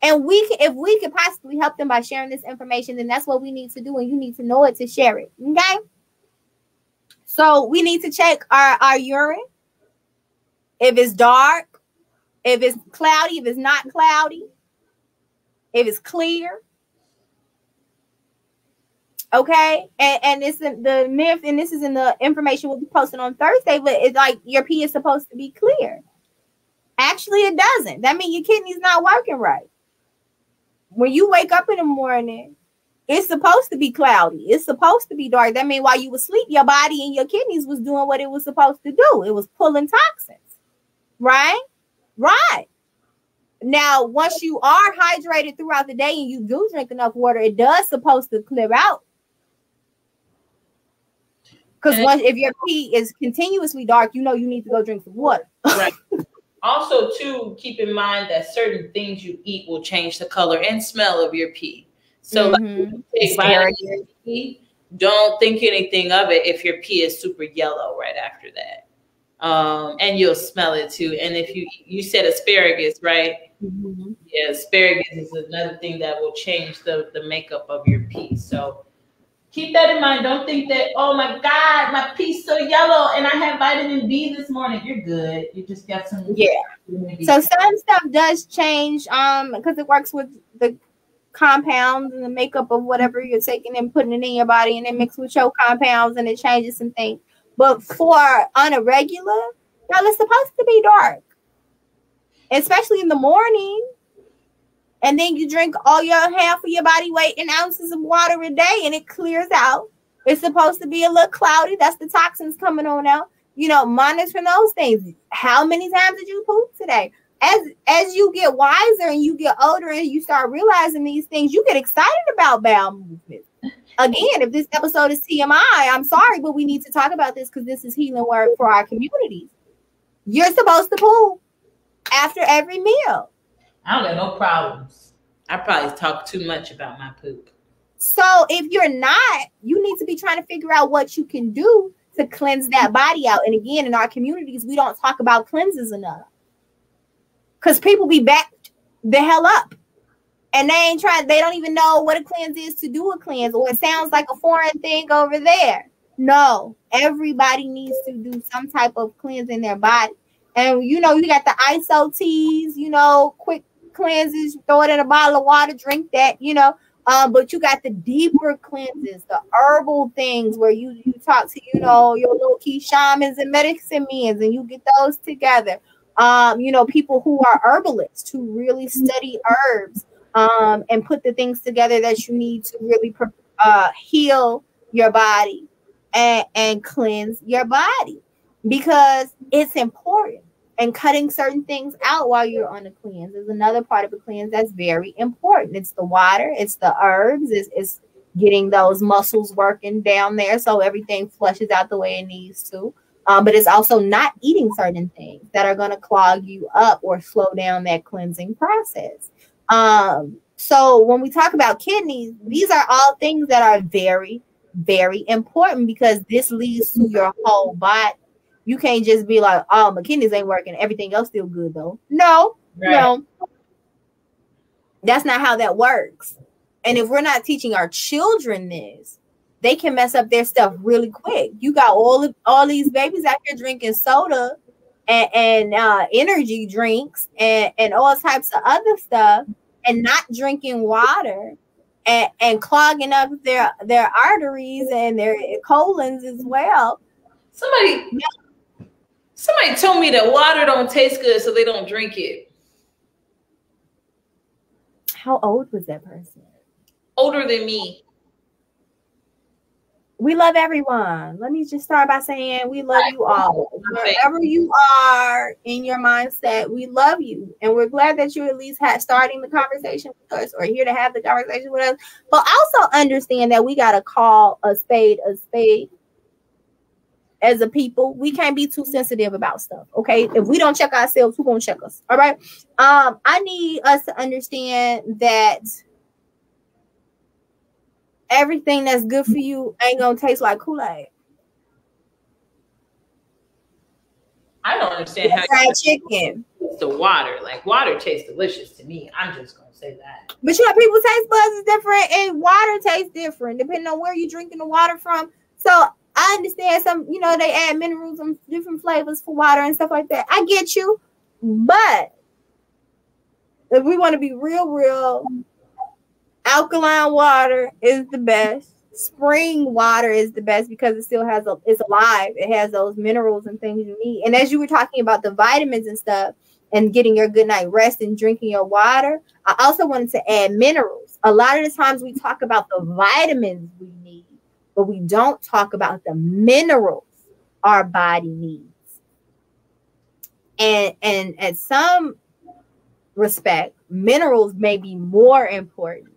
And if we could possibly help them by sharing this information, then that's what we need to do, and you need to know it to share it. Okay. So we need to check our urine. If it's dark, if it's cloudy, if it's not cloudy, if it's clear. Okay. And it's the myth, and this is in the information we'll be posting on Thursday, but it's like your pee is supposed to be clear. Actually, it doesn't. That means your kidney's not working right. When you wake up in the morning, it's supposed to be cloudy. It's supposed to be dark. That means while you were asleep, your body and your kidneys was doing what it was supposed to do. It was pulling toxins. Right? Right. Now, once you are hydrated throughout the day and you do drink enough water, it does supposed to clear out. Because if your pee is continuously dark, you know you need to go drink some water. Right. Also, too, keep in mind that certain things you eat will change the color and smell of your pee. So, like, if you take vitamin C, don't think anything of it if your pee is super yellow right after that. And you'll smell it too. And if you said asparagus, right? Mm-hmm. Yeah, asparagus is another thing that will change the makeup of your pee. So keep that in mind. Don't think that, oh my God, my pee's so yellow and I have vitamin B this morning. You're good. You just got some. Yeah. So some stuff does change because it works with the compounds and the makeup of whatever you're taking and putting it in your body, and then mix with your compounds and it changes some things. But for on a regular, y'all, it's supposed to be dark, especially in the morning. And then you drink all your half of your body weight in ounces of water a day, and it clears out. It's supposed to be a little cloudy. That's the toxins coming on out. You know, monitor those things. How many times did you poop today? As you get wiser and you get older and you start realizing these things, you get excited about bowel movements. Again, if this episode is TMI, I'm sorry, but we need to talk about this because this is healing work for our communities. You're supposed to poop after every meal. I don't have no problems. I probably talk too much about my poop. So if you're not, you need to be trying to figure out what you can do to cleanse that body out. And again, in our communities, we don't talk about cleanses enough. Because people be backed the hell up. And they don't even know what a cleanse is to do a cleanse. Or it sounds like a foreign thing over there. No, everybody needs to do some type of cleanse in their body. And you know, you got the ISO teas, you know, quick cleanses, throw it in a bottle of water, drink that, you know. But you got the deeper cleanses, the herbal things where you talk to, you know, your little key shamans and medicine men, and you get those together. You know, people who are herbalists who really study herbs and put the things together that you need to really heal your body and cleanse your body, because it's important. And cutting certain things out while you're on a cleanse is another part of a cleanse that's very important. It's the water, it's the herbs, it's getting those muscles working down there so everything flushes out the way it needs to. But it's also not eating certain things that are going to clog you up or slow down that cleansing process. So when we talk about kidneys, these are all things that are very, very important, because this leads to your whole body. You can't just be like, oh, my kidneys ain't working, everything else still good though. No, right. No. That's not how that works. And if we're not teaching our children this, they can mess up their stuff really quick. You got all these babies out here drinking soda and energy drinks and all types of other stuff, and not drinking water and clogging up their arteries and their colons as well. Somebody told me that water don't taste good, so they don't drink it. How old was that person? Older than me. We love everyone. Let me just start by saying we love you all. Wherever you are in your mindset, we love you. And we're glad that you're at least starting the conversation with us, or here to have the conversation with us. But also understand that we got to call a spade a spade. As a people, we can't be too sensitive about stuff. Okay, if we don't check ourselves, who gonna check us? All right. I need us to understand that everything that's good for you ain't gonna taste like Kool-Aid. I don't understand how fried chicken. The water, like water tastes delicious to me. I'm just gonna say that. But you know, people's taste buds is different, and water tastes different depending on where you're drinking the water from. So I understand some, you know, they add minerals and different flavors for water and stuff like that. I get you. But if we want to be real, alkaline water is the best. Spring water is the best because it still has it's alive. It has those minerals and things you need. And as you were talking about the vitamins and stuff and getting your good night rest and drinking your water, I also wanted to add minerals. A lot of the times we talk about the vitamins we need, but we don't talk about the minerals our body needs. And at some respect, minerals may be more important.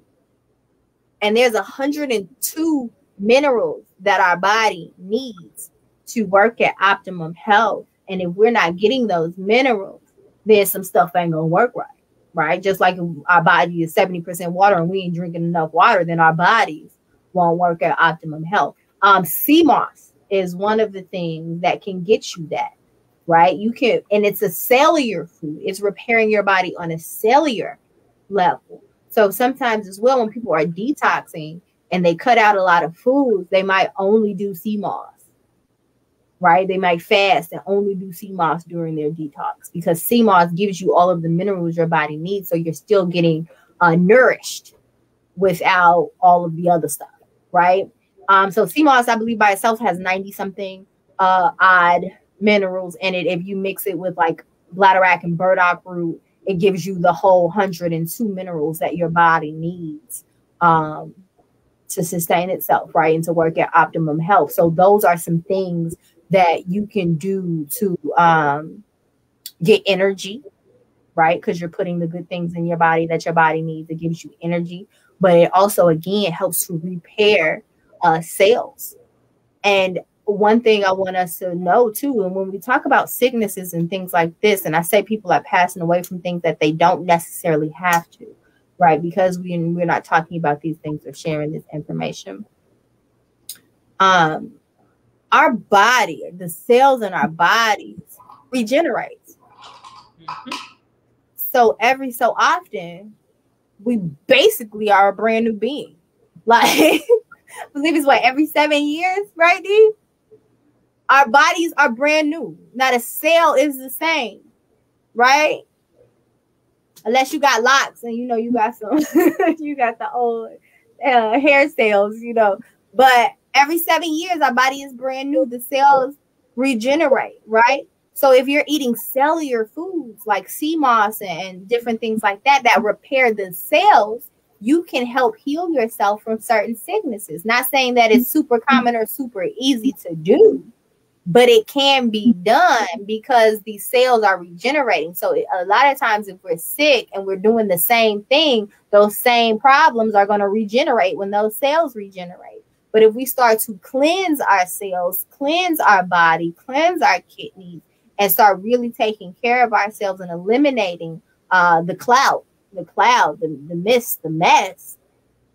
And there's 102 minerals that our body needs to work at optimum health. And if we're not getting those minerals, then some stuff ain't gonna work right? Just like if our body is 70% water and we ain't drinking enough water, then our bodies won't work at optimum health. Sea moss is one of the things that can get you that, right? You can, and it's a cellular food. It's repairing your body on a cellular level. So sometimes as well, when people are detoxing and they cut out a lot of foods, they might only do sea moss, right? They might fast and only do sea moss during their detox, because sea moss gives you all of the minerals your body needs. So you're still getting nourished without all of the other stuff, right? So sea moss, I believe by itself has 90 something odd minerals in it. If you mix it with like bladderwrack and burdock root, it gives you the whole 102 minerals that your body needs to sustain itself, right? And to work at optimum health. So those are some things that you can do to get energy, right? Because you're putting the good things in your body that your body needs. It gives you energy, but it also, again, helps to repair cells. And one thing I want us to know too, and when we talk about sicknesses and things like this, and I say people are passing away from things that they don't necessarily have to, right? Because we're not talking about these things or sharing this information. Our body, the cells in our bodies regenerate. Mm-hmm. So every so often, we basically are a brand new being. Like, I believe it's what, every 7 years, right, D? Our bodies are brand new. Not a cell is the same, right? Unless you got locks and you got some, you got the old hair cells, But every 7 years, our body is brand new. The cells regenerate, right? So if you're eating cellular foods like sea moss and different things like that repair the cells, you can help heal yourself from certain sicknesses. Not saying that it's super common or super easy to do, but it can be done because these cells are regenerating. So a lot of times if we're sick and we're doing the same thing, those same problems are going to regenerate when those cells regenerate. But if we start to cleanse our cells, cleanse our body, cleanse our kidneys, and start really taking care of ourselves and eliminating the cloud, the mist, the mess,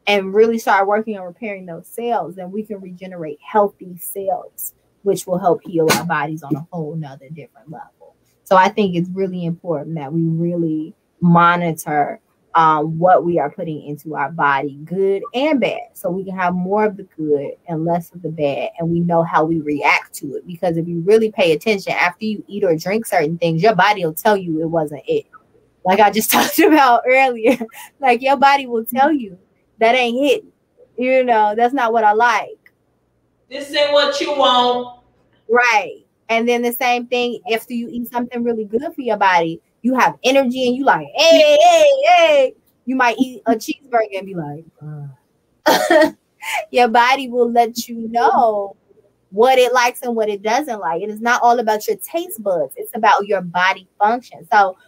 and really start working on repairing those cells, then we can regenerate healthy cells, which will help heal our bodies on a whole nother different level. So I think it's really important that we really monitor what we are putting into our body, good and bad, so we can have more of the good and less of the bad, and we know how we react to it. Because if you really pay attention, after you eat or drink certain things, your body will tell you it wasn't it. Like I just talked about earlier, like your body will tell you that ain't hitting. That's not what I like. This ain't what you want. Right. And then the same thing, after you eat something really good for your body, you have energy and you like, hey. You might eat a cheeseburger and be like, your body will let you know what it likes and what it doesn't like. It is not all about your taste buds. It's about your body function. So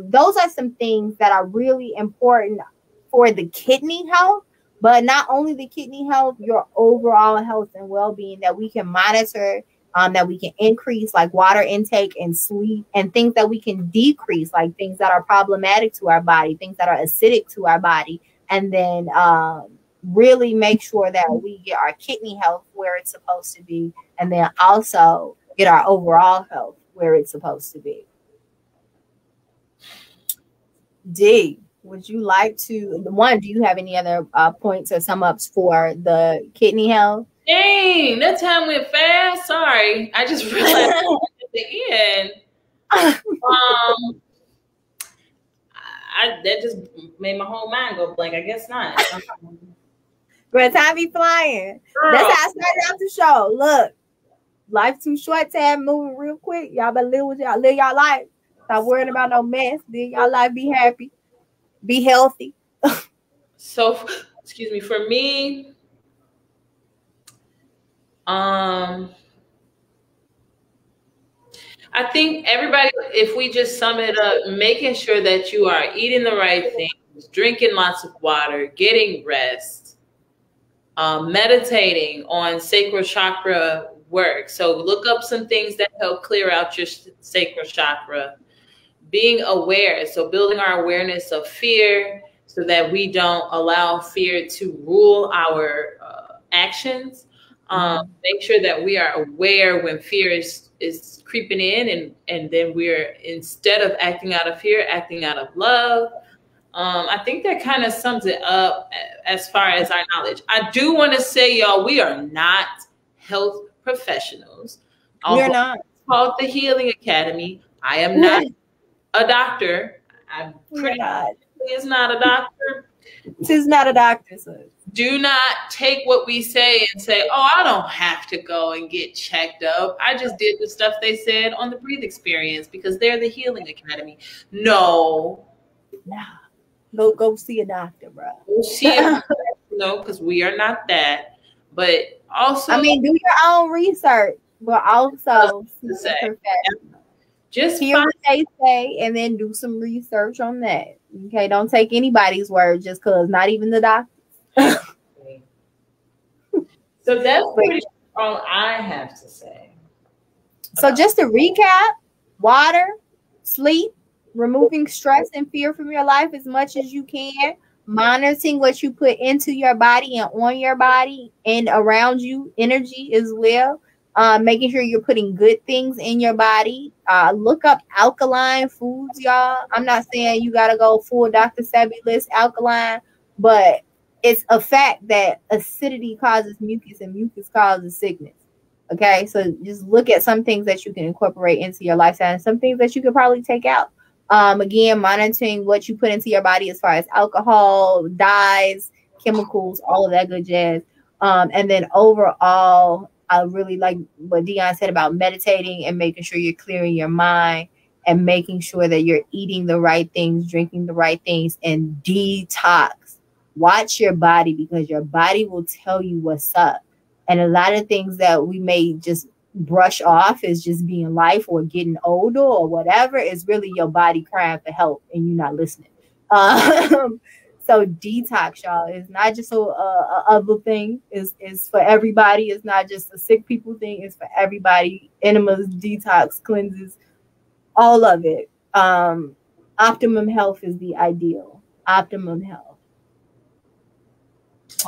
those are some things that are really important for the kidney health, but not only the kidney health, your overall health and well-being that we can monitor, that we can increase, like water intake and sleep, and things that we can decrease, like things that are problematic to our body, things that are acidic to our body, and then really make sure that we get our kidney health where it's supposed to be, and then also get our overall health where it's supposed to be. D, would you like to, do you have any other points or sum ups for the kidney health? Dang, that time went fast. Sorry. I just realized at the end. That just made my whole mind go blank. I guess not. But time be flying. Girl. That's how I started out the show. Look, life's too short to have moving real quick. Y'all better live y'all life. Stop worrying about no mess. Live y'all life. Be happy. Be healthy. So, excuse me. For me, I think everybody, if we just sum it up, making sure that you are eating the right things, drinking lots of water, getting rest, meditating on sacral chakra work. So look up some things that help clear out your sacral chakra. Being aware, so building our awareness of fear so that we don't allow fear to rule our actions. Make sure that we are aware when fear is creeping in, and then we're, instead of acting out of fear, acting out of love. I think that kind of sums it up as far as our knowledge. I do want to say, y'all, we are not health professionals. We're not. It's called the Healing Academy. I am not a doctor. I'm pretty sure is not a doctor. Tis not a doctor, sis. Do not take what we say and say, oh, I don't have to go and get checked up. I just did the stuff they said on the Breathe Experience because they're the Healing Academy. No. Nah. Go see a doctor, bro. Go see a no, because we are not that. But also, I mean, do your own research, but also see a professional. Just hear what they say and then do some research on that. Okay, don't take anybody's word just because, not even the doctor. So that's pretty much all I have to say. So just to recap, water, sleep, removing stress and fear from your life as much as you can, monitoring what you put into your body and on your body and around you, energy as well. Making sure you're putting good things in your body. Look up alkaline foods, y'all. I'm not saying you got to go full Dr. Sebi list alkaline, but it's a fact that acidity causes mucus and mucus causes sickness. Okay, so just look at some things that you can incorporate into your lifestyle and some things that you could probably take out. Again, monitoring what you put into your body as far as alcohol, dyes, chemicals, all of that good jazz. And then overall, I really like what Dion said about meditating and making sure you're clearing your mind and making sure that you're eating the right things, drinking the right things, and detox. Watch your body because your body will tell you what's up. And a lot of things that we may just brush off as just being life or getting older or whatever is really your body crying for help and you're not listening. So detox, y'all, is not just a other thing. It's for everybody. It's not just a sick people thing. It's for everybody. Enemas, detox, cleanses, all of it. Optimum health is the ideal. Optimum health.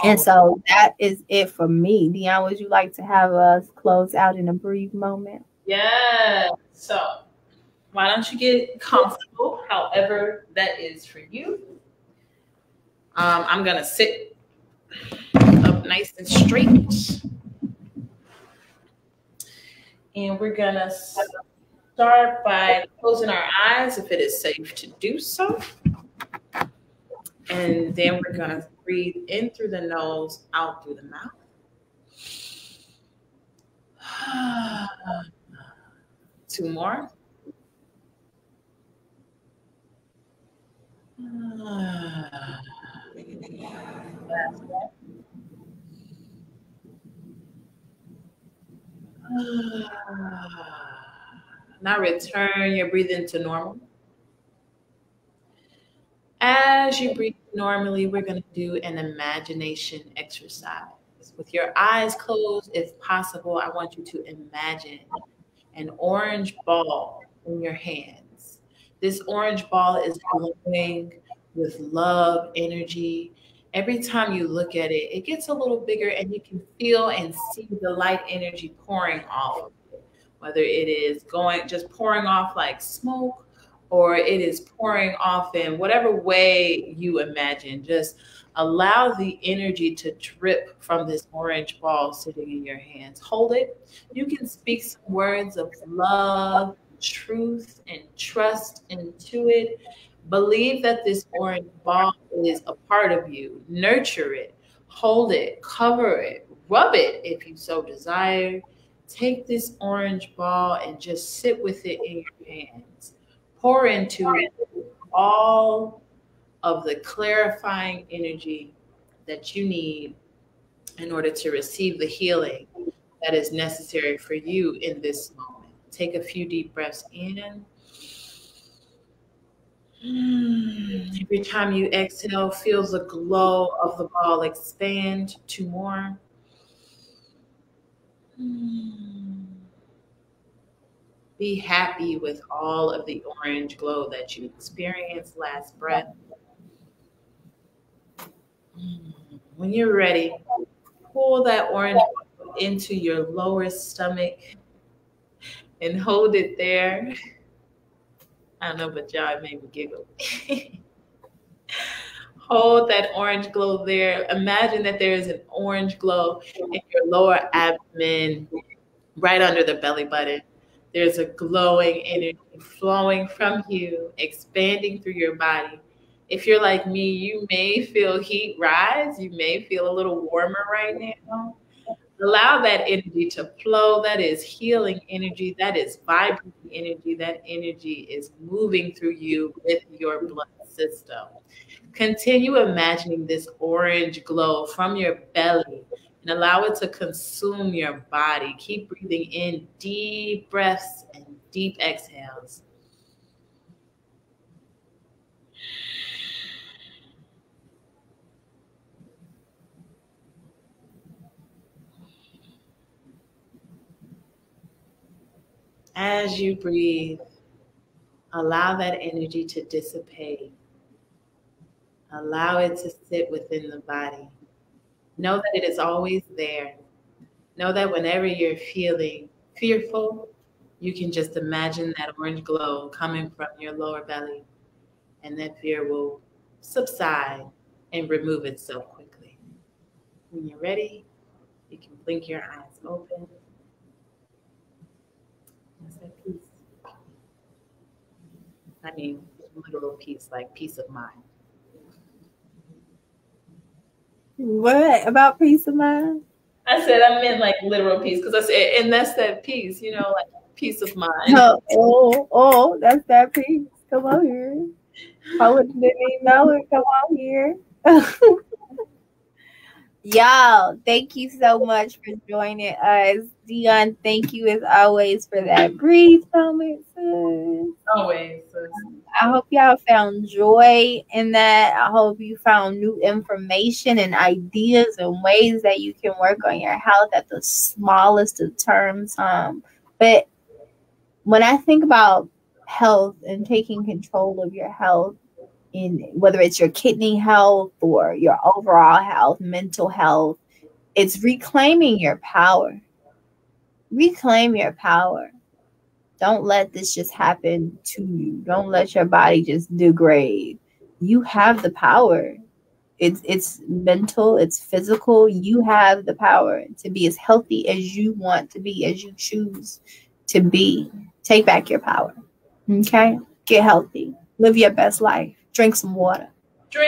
And so that is it for me. Dion, would you like to have us close out in a brief moment? Yeah. So why don't you get comfortable, however that is for you. I'm going to sit up nice and straight. And we're going to start by closing our eyes if it is safe to do so. And then we're going to breathe in through the nose, out through the mouth. Two more. Last one. Now return your breathing to normal. As you breathe normally, we're going to do an imagination exercise. With your eyes closed, if possible, I want you to imagine an orange ball in your hands. This orange ball is glowing with love, energy. Every time you look at it, it gets a little bigger and you can feel and see the light energy pouring off of it. Whether it is just pouring off like smoke, or it is pouring off in whatever way you imagine. Just allow the energy to drip from this orange ball sitting in your hands. Hold it. You can speak some words of love, truth, and trust into it. Believe that this orange ball is a part of you. Nurture it. Hold it. Cover it. Rub it if you so desire. Take this orange ball and just sit with it in your hands. Pour into it all of the clarifying energy that you need in order to receive the healing that is necessary for you in this moment. Take a few deep breaths in. Every time you exhale, feel the glow of the ball expand. Two more. Be happy with all of the orange glow that you experienced. Last breath. When you're ready, pull that orange glow into your lower stomach and hold it there. I don't know, but y'all made me giggle. Hold that orange glow there. Imagine that there is an orange glow in your lower abdomen, right under the belly button. There's a glowing energy flowing from you, expanding through your body. If you're like me, you may feel heat rise. You may feel a little warmer right now. Allow that energy to flow. That is healing energy. That is vibrating energy. That energy is moving through you with your blood system. Continue imagining this orange glow from your belly and allow it to consume your body. Keep breathing in deep breaths and deep exhales. As you breathe, allow that energy to dissipate. Allow it to sit within the body. Know that it is always there. Know that whenever you're feeling fearful, you can just imagine that orange glow coming from your lower belly, and that fear will subside and remove itself quickly. When you're ready, you can blink your eyes open. That's that peace. I mean, literal peace, like peace of mind. What about peace of mind? I said I meant like literal peace because I said, and that's that peace, you know, like peace of mind. Oh, that's that peace. Come on here. I wouldn't even know it. Come on here. Y'all, thank you so much for joining us. Dion, thank you as always for that brief moment, sis. Always. I hope y'all found joy in that. I hope you found new information and ideas and ways that you can work on your health at the smallest of terms. But when I think about health and taking control of your health, in whether it's your kidney health or your overall health, mental health, it's reclaiming your power. Reclaim your power. Don't let this just happen to you. Don't let your body just degrade. You have the power. It's mental, it's physical. You have the power to be as healthy as you want to be, as you choose to be. Take back your power. Okay? Get healthy. Live your best life. Drink some water.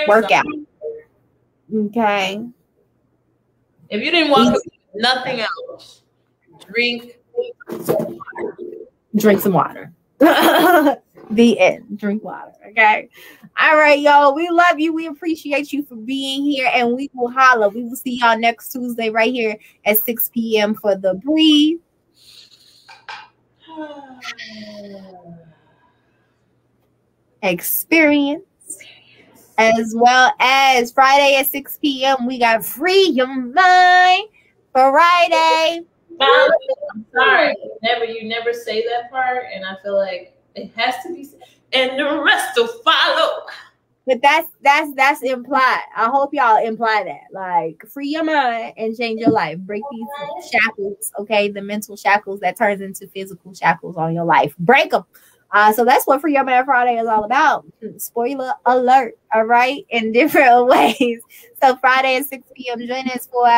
Work out. Okay? If you didn't want nothing else, drink some water. Drink some water. The end. Drink water. Okay. All right, y'all. We love you. We appreciate you for being here, and we will holla. We will see y'all next Tuesday right here at 6 p.m. for the Breathe Experience. As well as Friday at 6 p.m. We got Free Your Mind Friday. I'm sorry. You never say that part, and I feel like it has to be, and the rest will follow. But that's implied. I hope y'all imply that. Like, free your mind and change your life. Break these shackles, okay? The mental shackles that turns into physical shackles on your life. Break them. So that's what Free Your Mind Friday is all about. Spoiler alert, all right? In different ways. So Friday at 6 p.m. Join us for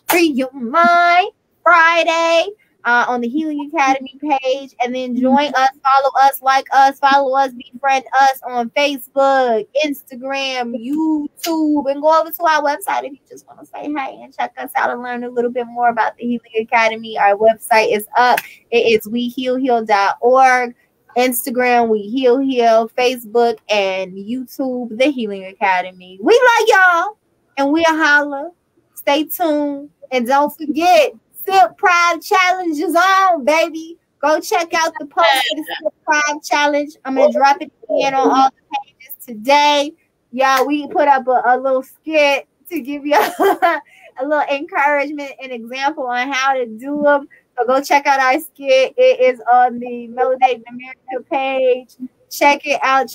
Free Your Mind Friday on the Healing Academy page. And then join us, follow us, like us, follow us, befriend us on Facebook, Instagram, YouTube, and go over to our website if you just want to say hey and check us out and learn a little bit more about the Healing Academy. Our website is up. It is wehealheal.org. Instagram, We Heal Heal, Facebook, and YouTube, The Healing Academy. We love y'all, and we'll holla. Stay tuned, and don't forget, Sip Pride Challenge is on, baby. Go check out the post for the Sip Pride Challenge. I'm going to drop it again on all the pages today. Y'all, we put up a little skit to give you a little encouragement and example on how to do them. So go check out our skit. It is on the Melanated America page. Check it out.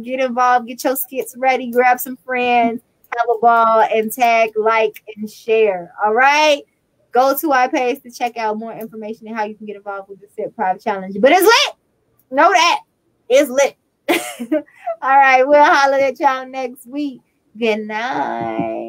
Get involved. Get your skits ready. Grab some friends. Have a ball and tag, like, and share. All right? Go to our page to check out more information and how you can get involved with the Sip Private Challenge. But it's lit. Know that. It's lit. All right. We'll holler at y'all next week. Good night.